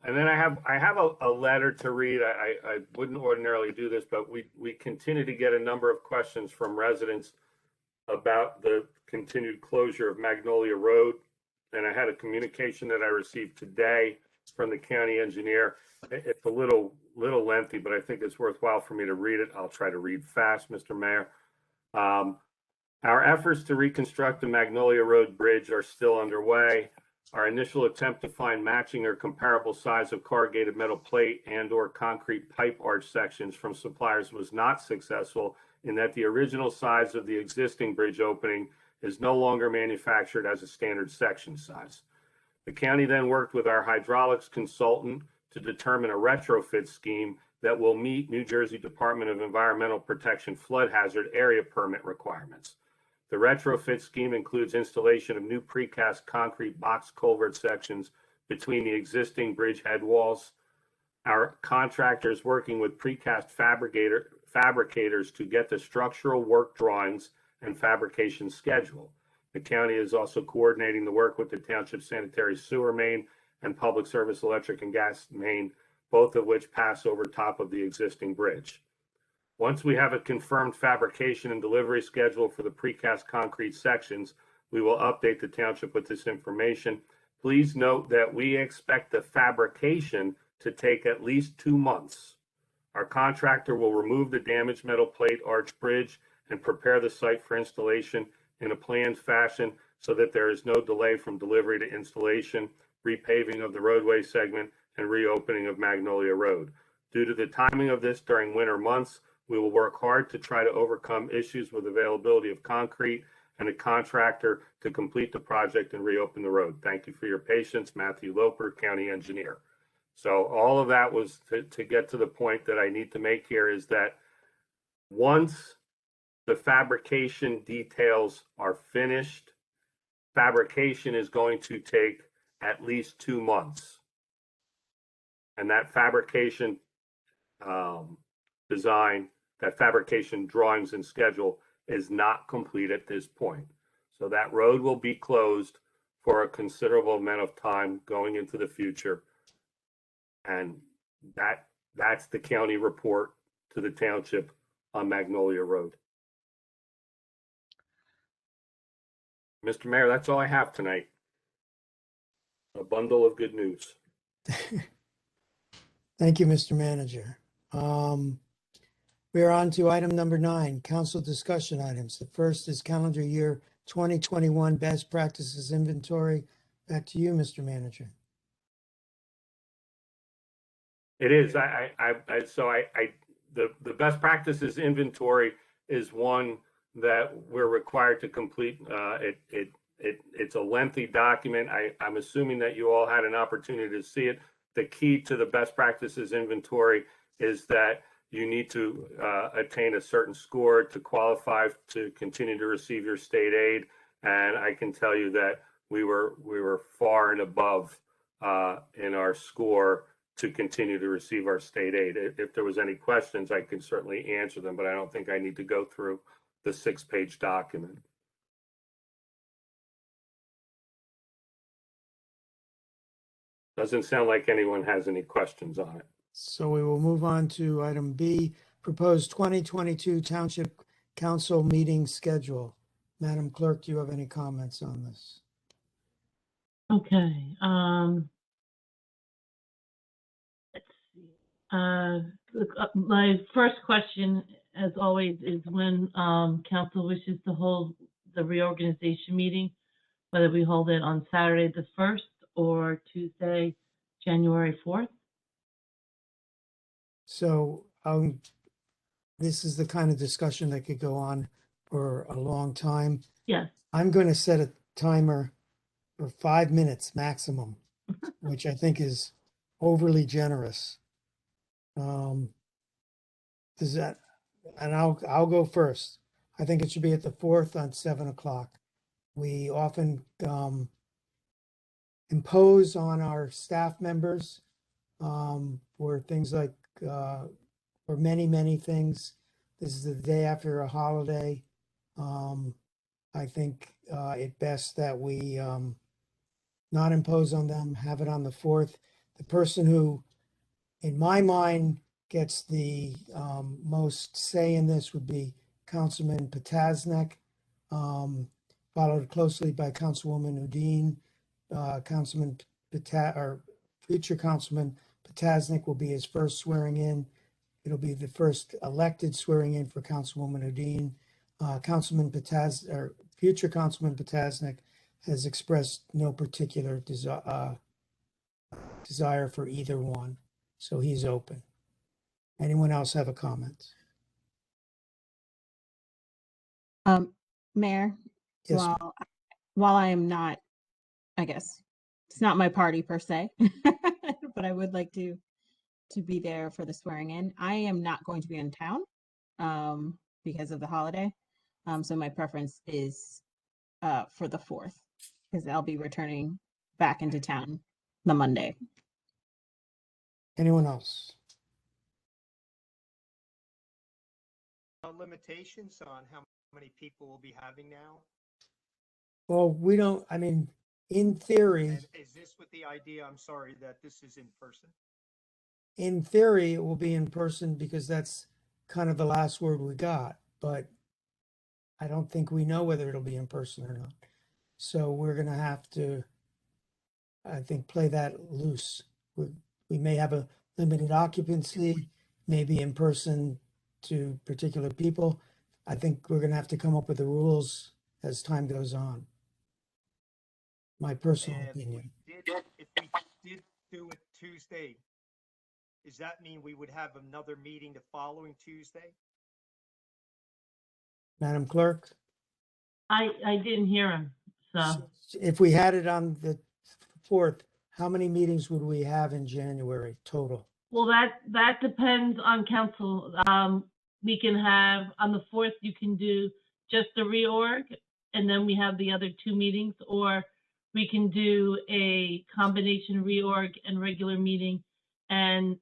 And then I have a letter to read. I wouldn't ordinarily do this, but we continue to get a number of questions from residents about the continued closure of Magnolia Road. And I had a communication that I received today from the county engineer. It's a little lengthy, but I think it's worthwhile for me to read it. I'll try to read fast, Mr. Mayor. Our efforts to reconstruct the Magnolia Road Bridge are still underway. Our initial attempt to find matching or comparable size of corrugated metal plate and/or concrete pipe arch sections from suppliers was not successful, in that the original size of the existing bridge opening is no longer manufactured as a standard section size. The county then worked with our hydraulics consultant to determine a retrofit scheme that will meet New Jersey Department of Environmental Protection flood hazard area permit requirements. The retrofit scheme includes installation of new precast concrete box culvert sections between the existing bridge head walls. Our contractor is working with precast fabricators to get the structural work drawings and fabrication schedule. The county is also coordinating the work with the Township sanitary sewer main and public service electric and gas main, both of which pass over top of the existing bridge. Once we have a confirmed fabrication and delivery schedule for the precast concrete sections, we will update the township with this information. Please note that we expect the fabrication to take at least 2 months. Our contractor will remove the damaged metal plate arch bridge and prepare the site for installation in a planned fashion so that there is no delay from delivery to installation, repaving of the roadway segment, and reopening of Magnolia Road. Due to the timing of this during winter months, we will work hard to try to overcome issues with availability of concrete and a contractor to complete the project and reopen the road. Thank you for your patience. Matthew Loper, County Engineer. So all of that was to get to the point that I need to make here, is that once the fabrication details are finished, fabrication is going to take at least 2 months. And that fabrication design, that fabrication drawings and schedule is not complete at this point. So that road will be closed for a considerable amount of time going into the future. And that's the county report to the township on Magnolia Road. Mr. Mayor, that's all I have tonight. A bundle of good news. Thank you, Mr. Manager. We are on to item number 9, council discussion items. The first is calendar year 2021 best practices inventory. Back to you, Mr. Manager. It is. The best practices inventory is one that we're required to complete. It's a lengthy document. I'm assuming that you all had an opportunity to see it. The key to the best practices inventory is that you need to attain a certain score to qualify to continue to receive your state aid. And I can tell you that we were far and above in our score to continue to receive our state aid. If there was any questions, I can certainly answer them, but I don't think I need to go through the 6-page document. Doesn't sound like anyone has any questions on it. So we will move on to item B, proposed 2022 Township Council meeting schedule. Madam Clerk, do you have any comments on this? Okay. Let's see. My first question, as always, is when council wishes to hold the reorganization meeting, whether we hold it on Saturday the 1st or Tuesday, January 4th. So this is the kind of discussion that could go on for a long time. Yes. I'm going to set a timer for 5 minutes maximum, which I think is overly generous. Does that, and I'll go first. I think it should be at the 4th on 7 o'clock. We often impose on our staff members for things like for many things. This is the day after a holiday. I think it best that we not impose on them, have it on the 4th. The person who, in my mind, gets the most say in this would be Councilman Potasnik, followed closely by Councilwoman Udine, Councilman future Councilman Potasnik will be his first swearing in. It'll be the first elected swearing in for Councilwoman Udine. Future Councilman Potasnik has expressed no particular desire for either one, so he's open. Anyone else have a comment? Mayor, Yes, ma'am. while I am not, I guess, it's not my party per se, but I would like to be there for the swearing in. I am not going to be in town because of the holiday. So my preference is for the 4th, because I'll be returning back into town the Monday. Anyone else? Limitations on how many people we'll be having now? Well, we don't, I mean, in theory, And is this with the idea, I'm sorry, that this is in person? it will be in person because that's kind of the last word we got, but I don't think we know whether it'll be in person or not. So we're gonna have to, I think, play that loose. We may have a limited occupancy, maybe in person to particular people. I think we're gonna have to come up with the rules as time goes on. My personal And opinion. if we did do it Tuesday, does that mean we would have another meeting the following Tuesday? Madam Clerk? I didn't hear him, so. If we had it on the 4th, how many meetings would we have in January total? Well, that depends on council. We can have, on the 4th, you can do just the reorg, and then we have the other 2 meetings, or we can do a combination reorg and regular meeting, and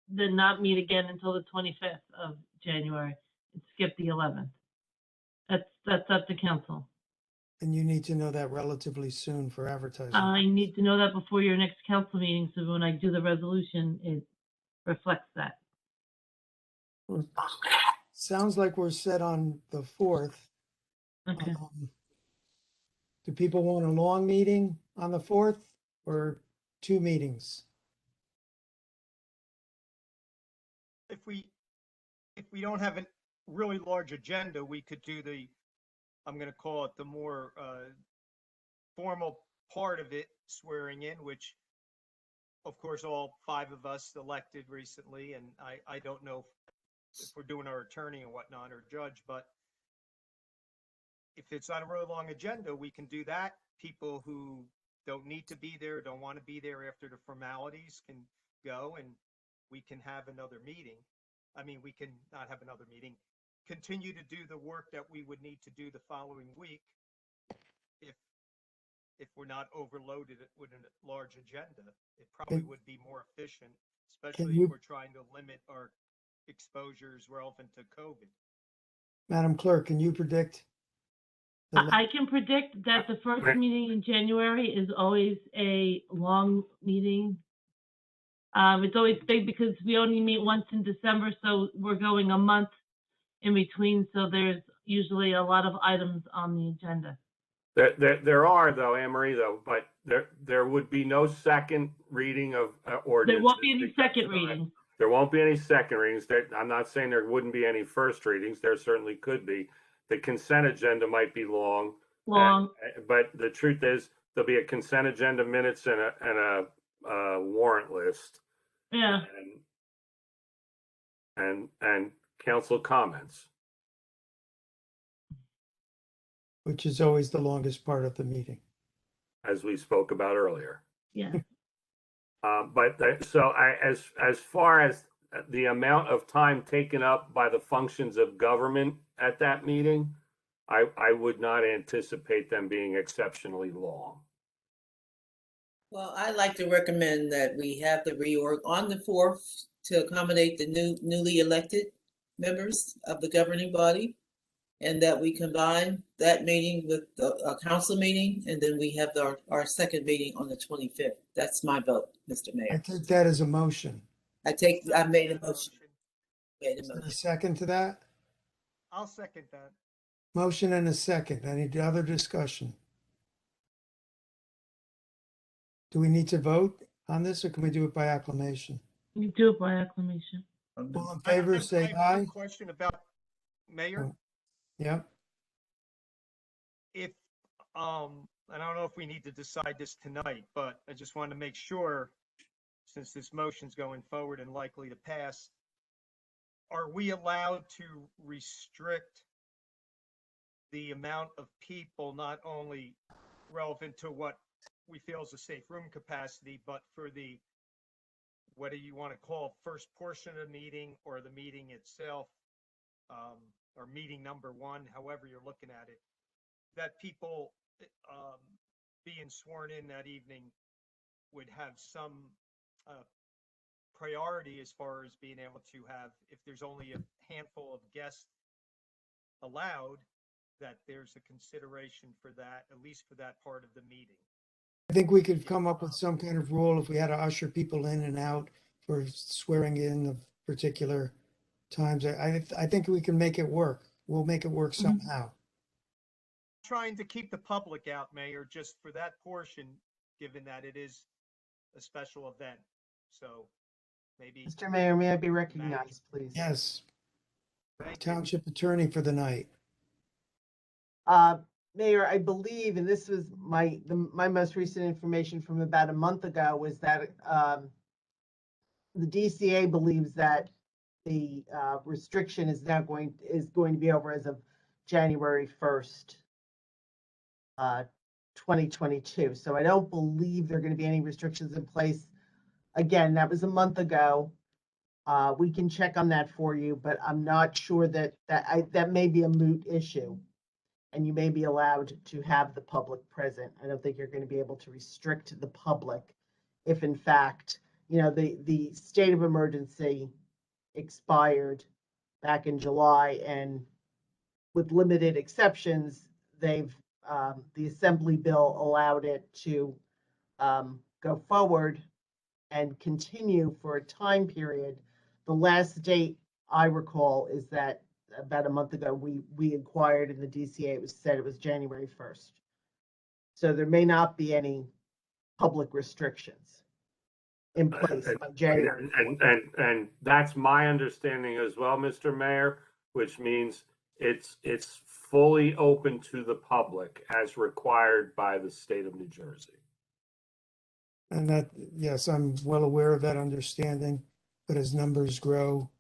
then not meet again until the 25th of January, and skip the 11th. That's up to council. And you need to know that relatively soon for advertising. I need to know that before your next council meeting, so when I do the resolution, it reflects that. Sounds like we're set on the 4th. Okay. Do people want a long meeting on the 4th or 2 meetings? If we don't have a really large agenda, we could do I'm going to call it the more formal part of it, swearing in, which of course all 5 of us elected recently, and I don't know if we're doing our attorney and whatnot or judge, but if it's on a really long agenda, we can do that. People who don't need to be there, don't want to be there after the formalities can go, and we can have another meeting. I mean, we can not have another meeting, continue to do the work that we would need to do the following week if we're not overloaded with a large agenda. It probably would be more efficient, especially if we're trying to limit our exposures relevant to COVID. Madam Clerk, can you predict? I can predict that the first meeting in January is always a long meeting. It's always big because we only meet once in December, so we're going a month in between, so there's usually a lot of items on the agenda. There are though, Anne Marie, though, but there would be no second reading of ordinances. There won't be any second reading. There won't be any second readings. I'm not saying there wouldn't be any first readings. There certainly could be. The consent agenda might be long. But the truth is, there'll be a consent agenda, minutes, and a warrant list. Yeah. And council comments. Which is always the longest part of the meeting. As we spoke about earlier. Yeah. As far as the amount of time taken up by the functions of government at that meeting, I would not anticipate them being exceptionally long. Well, I'd like to recommend that we have the reorg on the 4th to accommodate the newly elected members of the governing body, and that we combine that meeting with a council meeting, and then we have our second meeting on the 25th. That's my vote, Mr. Mayor. I take that as a motion. I made a motion. Is there a second to that? I'll second that. Motion and a second. Any other discussion? Do we need to vote? on this, or can we do it by acclamation? You do it by acclamation. All in favor, say I have aye. a question about, Mayor, Yeah, if, I don't know if we need to decide this tonight, but I just want to make sure, since this motion's going forward and likely to pass, are we allowed to restrict the amount of people, not only relevant to what we feel is a safe room capacity, but for the, what do you want to call, first portion of the meeting or the meeting itself, or meeting number one, however you're looking at it, that people being sworn in that evening would have some priority as far as being able to have, if there's only a handful of guests allowed, that there's a consideration for that, at least for that part of the meeting. I think we could come up with some kind of rule if we had to usher people in and out for swearing in of particular times. I think we can make it work. We'll make it work somehow. Trying to keep the public out, Mayor, just for that portion, given that it is a special event. So maybe. Mr. Mayor, may I be recognized, please? Yes, Thank you. Township Attorney for the night. Mayor, I believe, and this was my most recent information from about a month ago, was that the DCA believes that the restriction is now going to be over as of January 1st, 2022. So I don't believe there are going to be any restrictions in place. Again, that was a month ago. We can check on that for you, but I'm not sure that may be a moot issue. And you may be allowed to have the public present. I don't think you're going to be able to restrict the public if, in fact, the state of emergency expired back in July, and with limited exceptions, the Assembly bill allowed it to go forward and continue for a time period. The last date I recall is that about a month ago, we inquired in the DCA, it was said it was January 1st. So there may not be any public restrictions in place by January. And that's my understanding as well, Mr. Mayor, which means it's fully open to the public as required by the state of New Jersey. And that, yes, I'm well aware of that understanding, but as numbers grow,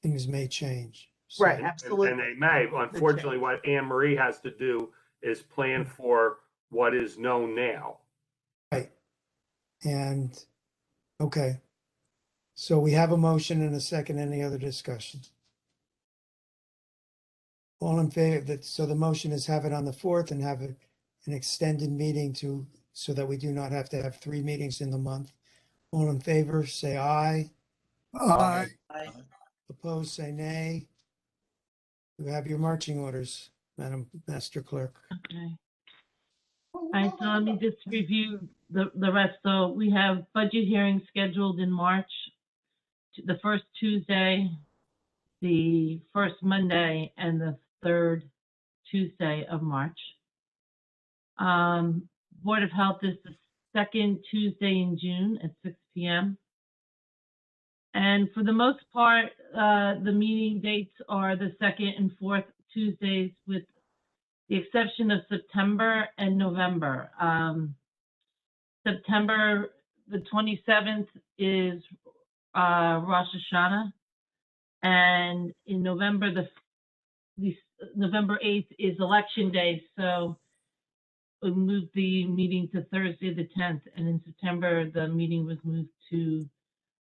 things may change. So, Right, absolutely. And they may. Unfortunately, what Anne Marie has to do is plan for what is known now. right. And, okay. So we have a motion and a second. Any other discussion? All in favor, so the motion is have it on the 4th and have an extended meeting so that we do not have to have 3 meetings in the month. All in favor, say aye. Aye. Aye. Opposed, say nay. You have your marching orders, Madam Master Clerk. Okay. All right, so let me just review the rest. So we have budget hearings scheduled in March, the first Tuesday, the first Monday, and the third Tuesday of March. Board of Health is the second Tuesday in June at 6 p.m. And for the most part, the meeting dates are the second and fourth Tuesdays, with the exception of September and November. September the 27th is Rosh Hashanah, and in November, November 8th is Election Day, so we moved the meeting to Thursday the 10th, and in September, the meeting was moved to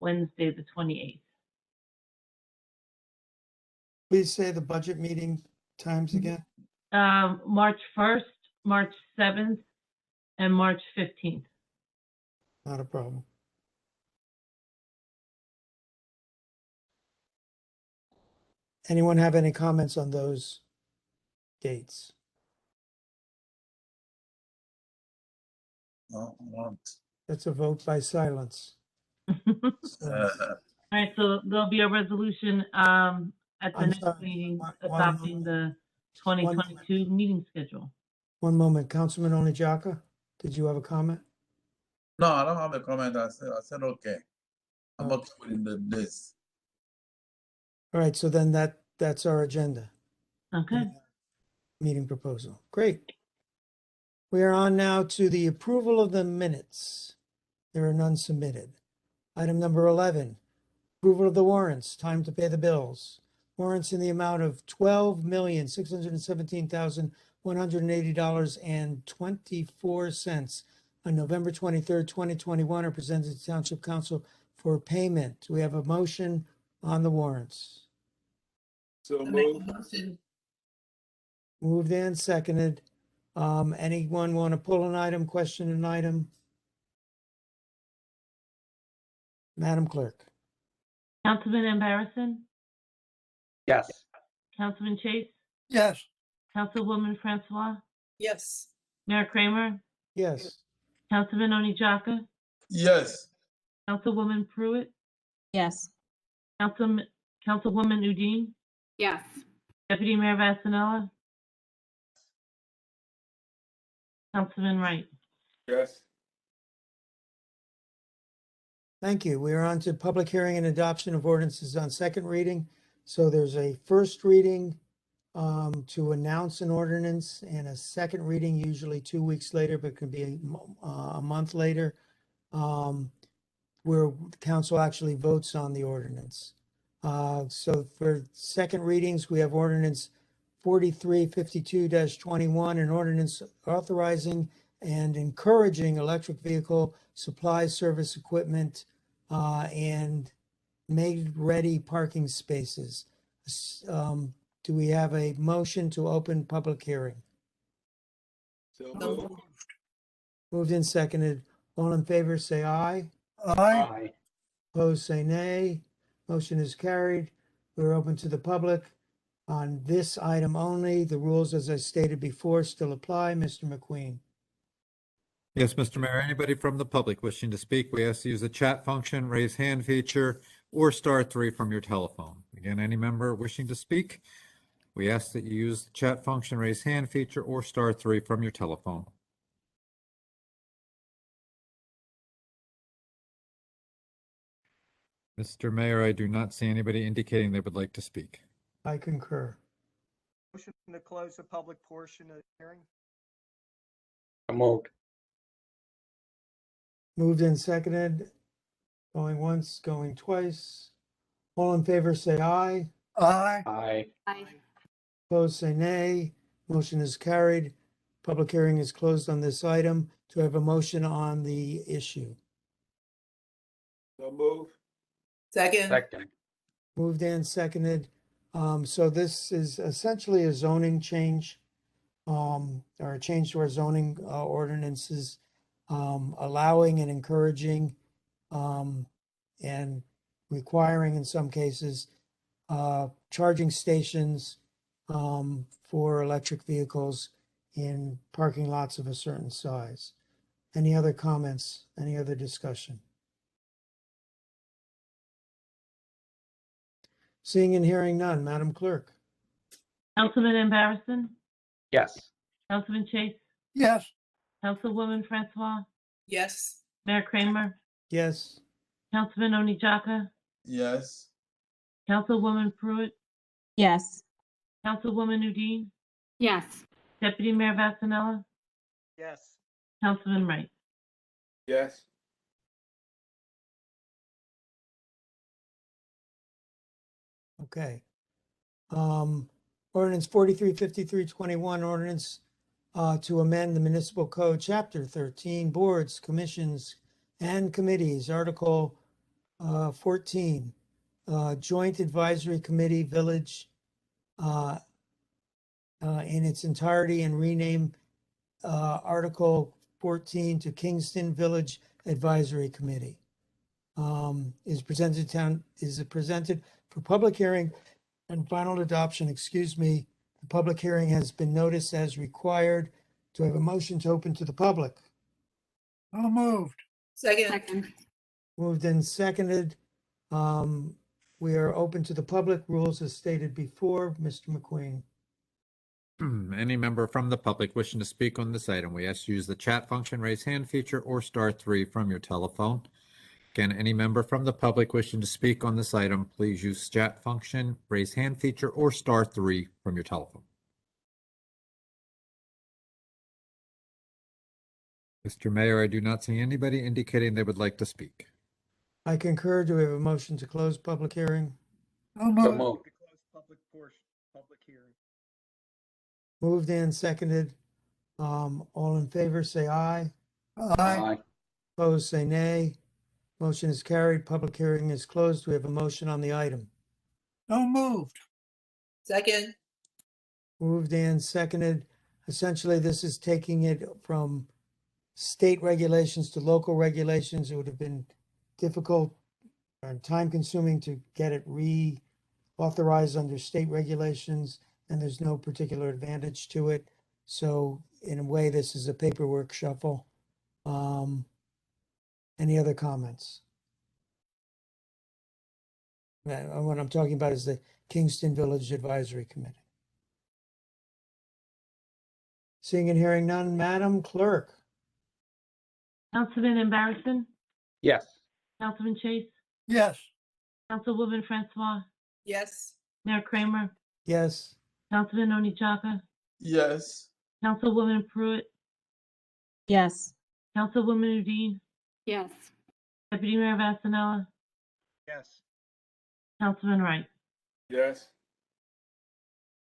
Wednesday the 28th. Please say the budget meeting times again. March 1st, March 7th, and March 15th. Not a problem. Anyone have any comments on those dates? No, not. That's a vote by silence. So, All right, so there'll be a resolution at the I'm next sorry, meeting one adopting the 2022 meeting schedule. one moment, Councilman Onijaka, did you have a comment? No, I don't have a comment. I said okay. I'm Oh. okay with this. All right, so then that's our agenda. Okay. Meeting proposal. Great. We are on now to the approval of the minutes. There are none submitted. Item number 11, approval of the warrants, time to pay the bills. Warrants in the amount of $12,617,180.24 on November 23rd, 2021 are presented to Township Council for payment. Do we have a motion on the warrants? So I make a moved. motion. Moved and seconded. Anyone want to pull an item, question an item? Madam Clerk. Councilman Ambarrison, Yes. Councilman Chase, Yes. Councilwoman Francois, Yes. Mayor Kramer, Yes. Councilman Oni Jaka, Yes. Councilwoman Pruitt, Yes. Councilwoman Udine, Yes. Deputy Mayor Vasanella, Councilman Wright. Yes. Thank you. We are on to public hearing and adoption of ordinances on second reading. So there's a first reading to announce an ordinance and a second reading, usually 2 weeks later, but could be a month later, where the council actually votes on the ordinance. So for second readings, we have ordinance 4352-21, an ordinance authorizing and encouraging electric vehicle supply service equipment and made-ready parking spaces. Do we have a motion to open public hearing? So So moved. moved. Moved and seconded. All in favor, say aye. Aye. Opposed, say nay. Motion is carried. We're open to the public. On this item only, the rules, as I stated before, still apply. Mr. McQueen. Yes, Mr. Mayor, anybody from the public wishing to speak, we ask to use the chat function, raise hand feature, or *3 from your telephone. Again, any member wishing to speak, we ask that you use the chat function, raise hand feature, or *3 from your telephone. Mr. Mayor, I do not see anybody indicating they would like to speak. I concur. Motion to close the public portion of the hearing? So moved. Moved and seconded. Going once, going twice. All in favor, say aye. Aye. Aye. Aye. Opposed, say nay. Motion is carried. Public hearing is closed on this item. Do I have a motion on the issue? So moved. Second. Second. Moved and seconded. So this is essentially a zoning change, or a change to our zoning ordinances, allowing and encouraging, and requiring in some cases, charging stations, for electric vehicles in parking lots of a certain size. Any other comments? Any other discussion? Seeing and hearing none, Madam Clerk. Councilman Ambarrison, Yes. Councilman Chase, Yes. Councilwoman Francois, Yes. Mayor Kramer, Yes. Councilman Oni Jaka, Yes. Councilwoman Pruitt, Yes. Councilwoman Udine, Yes. Deputy Mayor Vasanella, Yes. Councilman Wright. Yes. Okay. Ordinance 435321, ordinance to amend the municipal code, chapter 13, boards, commissions, and committees, article 14, joint advisory committee, village in its entirety, and rename article 14 to Kingston Village Advisory Committee. Is presented for public hearing and final adoption, excuse me. The public hearing has been noticed as required. Do I have a motion to open to the public? So moved. Second. Second. Moved and seconded. We are open to the public. Rules as stated before. Mr. McQueen. Any member from the public wishing to speak on this item, we ask you use the chat function, raise hand feature, or *3 from your telephone. Again, any member from the public wishing to speak on this item, please use chat function, raise hand feature, or *3 from your telephone. Mr. Mayor, I do not see anybody indicating they would like to speak. I concur. Do we have a motion to close public hearing? So So moved. moved. Public hearing. Moved and seconded. All in favor, say aye. Aye. Aye. Opposed, say nay. Motion is carried. Public hearing is closed. We have a motion on the item. So moved. Second, Moved and seconded. Essentially, this is taking it from state regulations to local regulations. It would have been difficult and time consuming to get it reauthorized under state regulations, and there's no particular advantage to it. So in a way, this is a paperwork shuffle. Any other comments? What I'm talking about is the Kingston Village Advisory Committee. Seeing and hearing none, Madam Clerk. Councilman Embarrasson, Yes. Councilman Chase, Yes. Councilwoman Francois, yes. Mayor Kramer, Yes. Councilman Oni Chaka, Yes. Councilwoman Pruitt, Yes. Councilwoman Udine, Yes. Deputy Mayor Vasanella, Yes. Councilman Wright. Yes.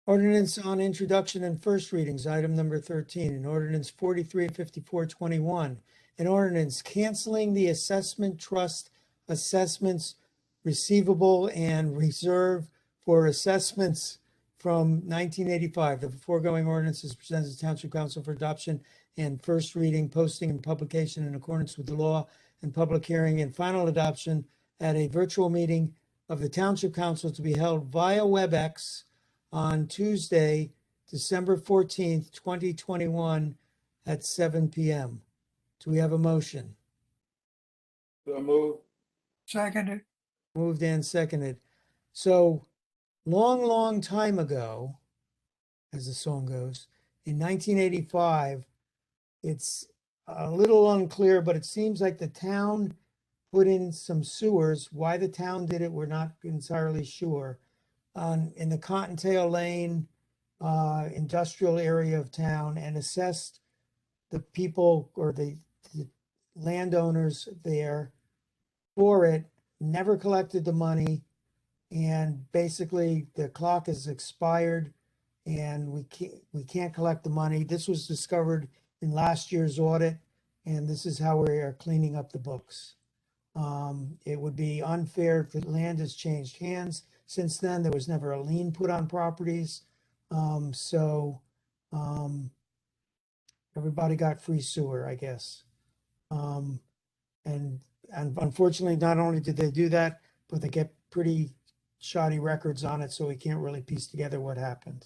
Ordinance on introduction and first readings, item number 13, an ordinance 435421, an ordinance canceling the assessment trust assessments receivable and reserve for assessments from 1985. The foregoing ordinance is presented to Township Council for adoption and first reading, posting and publication in accordance with the law, and public hearing and final adoption at a virtual meeting of the Township Council to be held via WebEx on Tuesday, December 14th, 2021 at 7 p.m. Do we have a motion? So moved. Seconded. Moved and seconded. So long time ago, as the song goes, in 1985, it's a little unclear, but it seems like the town put in some sewers. Why the town did it, we're not entirely sure. In the Cottontail Lane industrial area of town, and assessed the people or the landowners there for it, never collected the money, and basically the clock has expired and we can't collect the money. This was discovered in last year's audit, and this is how we are cleaning up the books. It would be unfair if the land has changed hands. Since then, there was never a lien put on properties. Everybody got free sewer, I guess. And unfortunately, not only did they do that, but they get pretty shoddy records on it, so we can't really piece together what happened.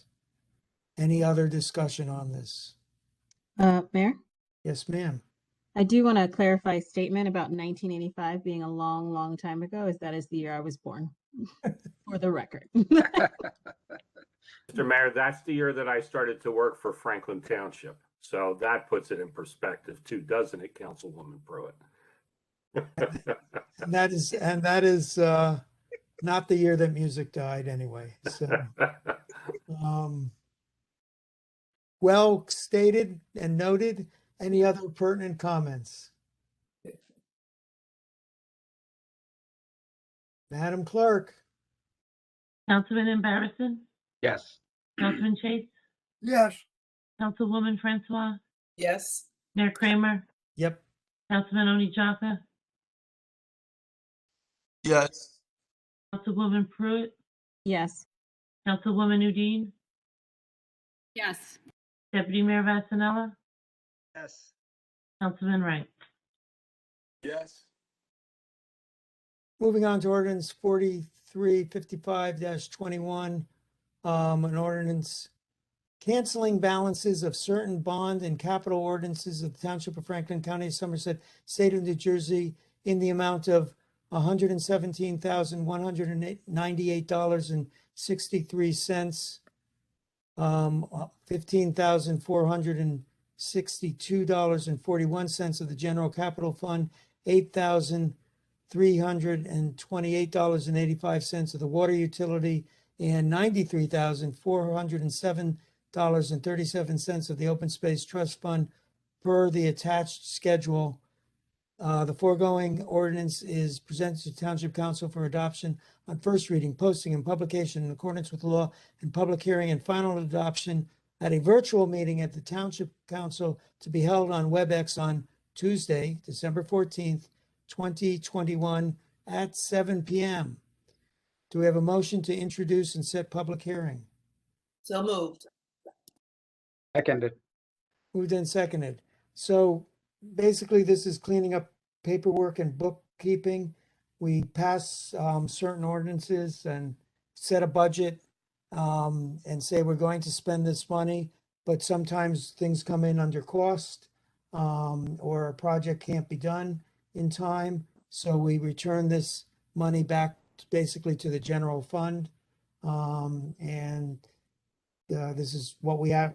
Any other discussion on this? Mayor, Yes, ma'am. I do want to clarify a statement about 1985 being a long time ago, as that is the year I was born, for the record. Mr. Mayor, that's the year that I started to work for Franklin Township. So that puts it in perspective too, doesn't it, Councilwoman Pruitt? And that is not the year that music died anyway. So, well stated and noted. Any other pertinent comments? Madam Clerk. Councilman Embarrasson, Yes. Councilman Chase, Yes. Councilwoman Francois, Yes. Mayor Kramer, Yep. Councilman Oni Chaka, Yes. Councilwoman Pruitt, Yes. Councilwoman Udine, Yes. Deputy Mayor Vasanella, Yes. Councilman Wright. Yes. Moving on to ordinance 4355-21, an ordinance canceling balances of certain bond and capital ordinances of the Township of Franklin County, Somerset, State of New Jersey, in the amount of $117,198.63. $15,462.41 of the general capital fund, $8,328.85 of the water utility, and $93,407.37 of the open space trust fund per the attached schedule. The foregoing ordinance is presented to Township Council for adoption on first reading, posting, and publication in accordance with the law, and public hearing and final adoption at a virtual meeting at the Township Council to be held on WebEx on Tuesday, December 14th, 2021 at 7 p.m. Do we have a motion to introduce and set public hearing? So moved. Seconded. Moved and seconded. So basically, this is cleaning up paperwork and bookkeeping. We pass certain ordinances and set a budget and say we're going to spend this money, but sometimes things come in under cost or a project can't be done in time. So we return this money back basically to the general fund. This is what we have,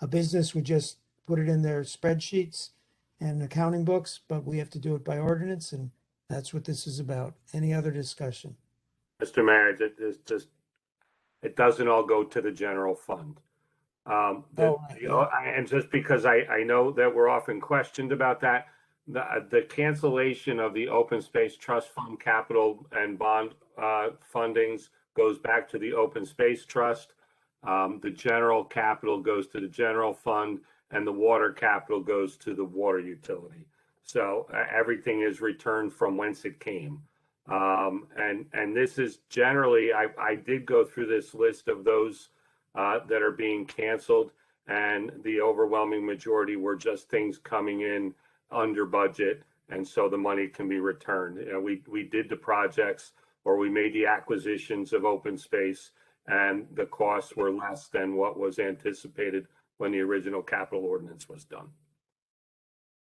a business would just put it in their spreadsheets and accounting books, but we have to do it by ordinance, and that's what this is about. Any other discussion? Mr. Mayor, it doesn't all go to the general fund. And just because I know that we're often questioned about that, the cancellation of the open space trust fund capital and bond fundings goes back to the open space trust. The general capital goes to the general fund, and the water capital goes to the water utility. So everything is returned from whence it came. And this is generally, I did go through this list of those that are being canceled, and the overwhelming majority were just things coming in under budget, and so the money can be returned. We did the projects, or we made the acquisitions of open space, and the costs were less than what was anticipated when the original capital ordinance was done.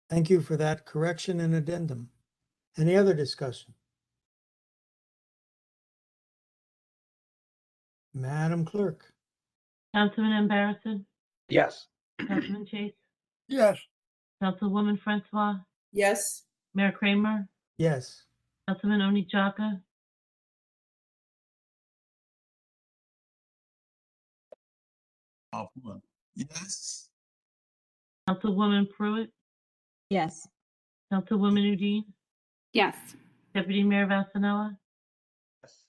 Thank you for that correction and addendum. Any other discussion? Madam Clerk? Councilman Embarrasson, Yes. Councilman Chase, Yes. Councilwoman Francois, Yes. Mayor Kramer, Yes. Councilman Oni Chaka, Yes. Councilwoman Pruitt, Yes. Councilwoman Udine, Yes. Deputy Mayor Vasanella, Yes.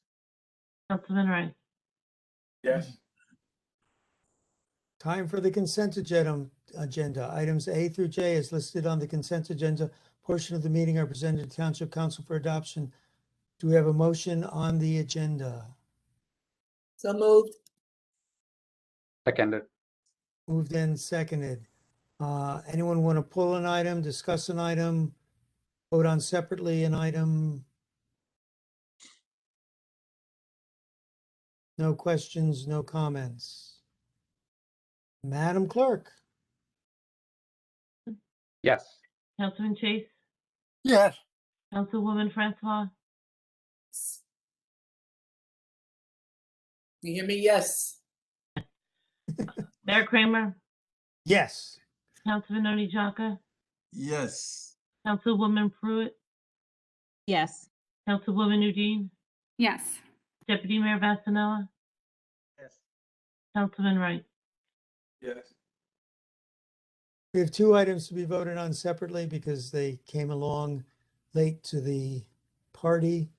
Councilman Rice. Yes. Time for the consent agenda. Items A through J as listed on the consent agenda portion of the meeting are presented to Township Council for adoption. Do we have a motion on the agenda? So moved. Seconded. Moved and seconded. Anyone want to pull an item, discuss an item, vote on separately an item? No questions, no comments. Madam Clerk? Yes. Councilman Chase, Yes. Councilwoman Francois, You hear me? Yes. Mayor Kramer, Yes. Councilman Oni Chaka, Yes. Councilwoman Pruitt, Yes. Councilwoman Udine, Yes. Deputy Mayor Vasanella, Yes. Councilman Wright. Yes. We have two items to be voted on separately because they came along late to the party.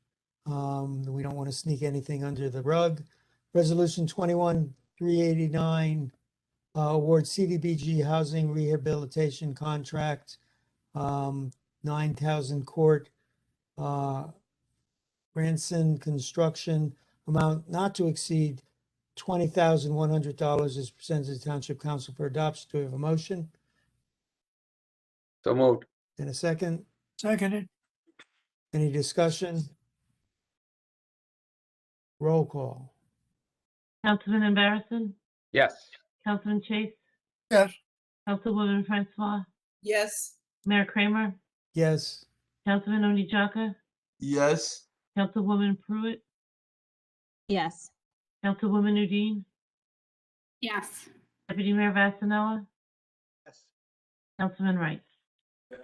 We don't want to sneak anything under the rug. Resolution 21-389, award CDBG Housing Rehabilitation Contract, 9000 Court, Branson Construction, amount not to exceed $20,100 is presented to Township Council for adoption. Do we have a motion? So moved. In a second, Seconded. any discussion? Roll call. Councilman Embarrasson, Yes. Councilman Chase, Yes. Councilwoman Francois, Yes. Mayor Kramer, Yes. Councilman Oni Chaka, Yes. Councilwoman Pruitt, Yes. Councilwoman Udine, Yes. Deputy Mayor Vasanella, Yes. Councilman Wright. Yes.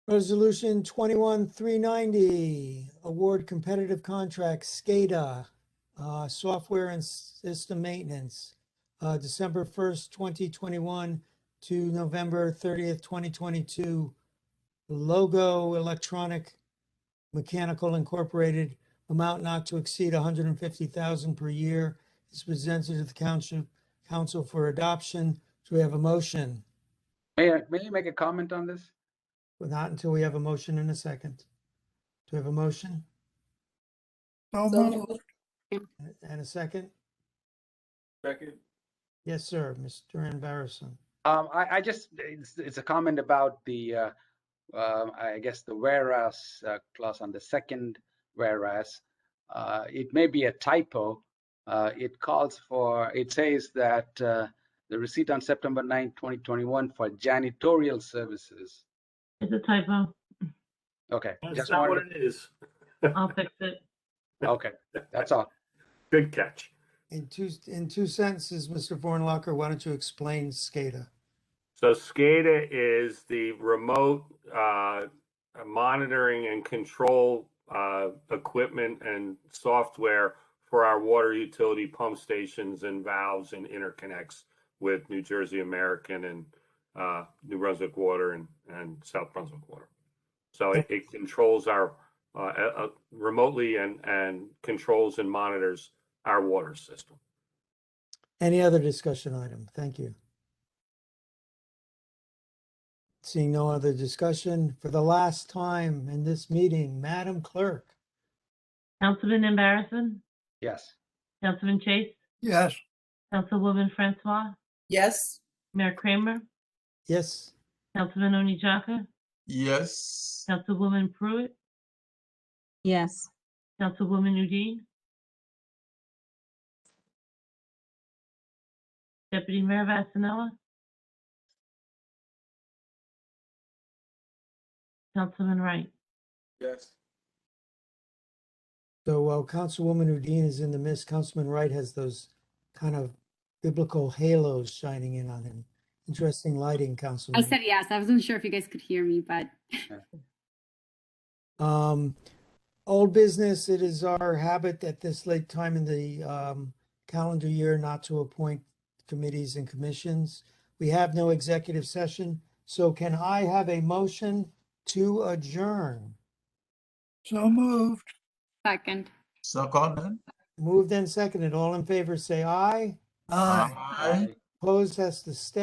Resolution 21-390, award competitive contract SCADA, software and system maintenance, December 1st, 2021 to November 30th, 2022. Logo Electronic Mechanical Incorporated, amount not to exceed 150,000 per year, is presented to the council for adoption. Do we have a motion? May I make a comment on this? Well, not until we have a motion in a second. Do we have a motion So So moved. and a second? Second. Yes, sir, Mr. Embarrasson. I just, it's a comment about the, I guess the whereas clause on the second whereas. It may be a typo. It calls for, it says that the receipt on September 9, 2021 for janitorial services. It's a typo. Okay, That's just not what wanted it is. I'll fix it. okay, that's all. Good catch. In two sentences, Mr. Vornlocker, why don't you explain SCADA? So SCADA is the remote monitoring and control equipment and software for our water utility pump stations and valves and interconnects with New Jersey American and New Brunswick Water and South Brunswick Water. So it controls our remotely and controls and monitors our water system. Any other discussion item? Thank you. Seeing no other discussion, for the last time in this meeting, Madam Clerk. Councilman Embarrasson, Yes. Councilman Chase, Yes. Councilwoman Francois, yes, Mayor Kramer, Yes, Councilman Onijaka, Yes. Councilwoman Pruitt, Yes. Councilwoman Udine, Deputy Mayor Vasanella, Councilman Wright. Yes. so while Councilwoman Udine is in the midst, Councilman Wright has those kind of biblical halos shining in on him. Interesting lighting, I Councilman. said yes. I wasn't sure if you guys could hear me, but Old business, it is our habit at this late time in the calendar year not to appoint committees and commissions. We have no executive session, so can I have a motion to adjourn? So moved. second. Second. Moved and seconded. All in favor, say aye. Aye. Aye. Opposed has to stay.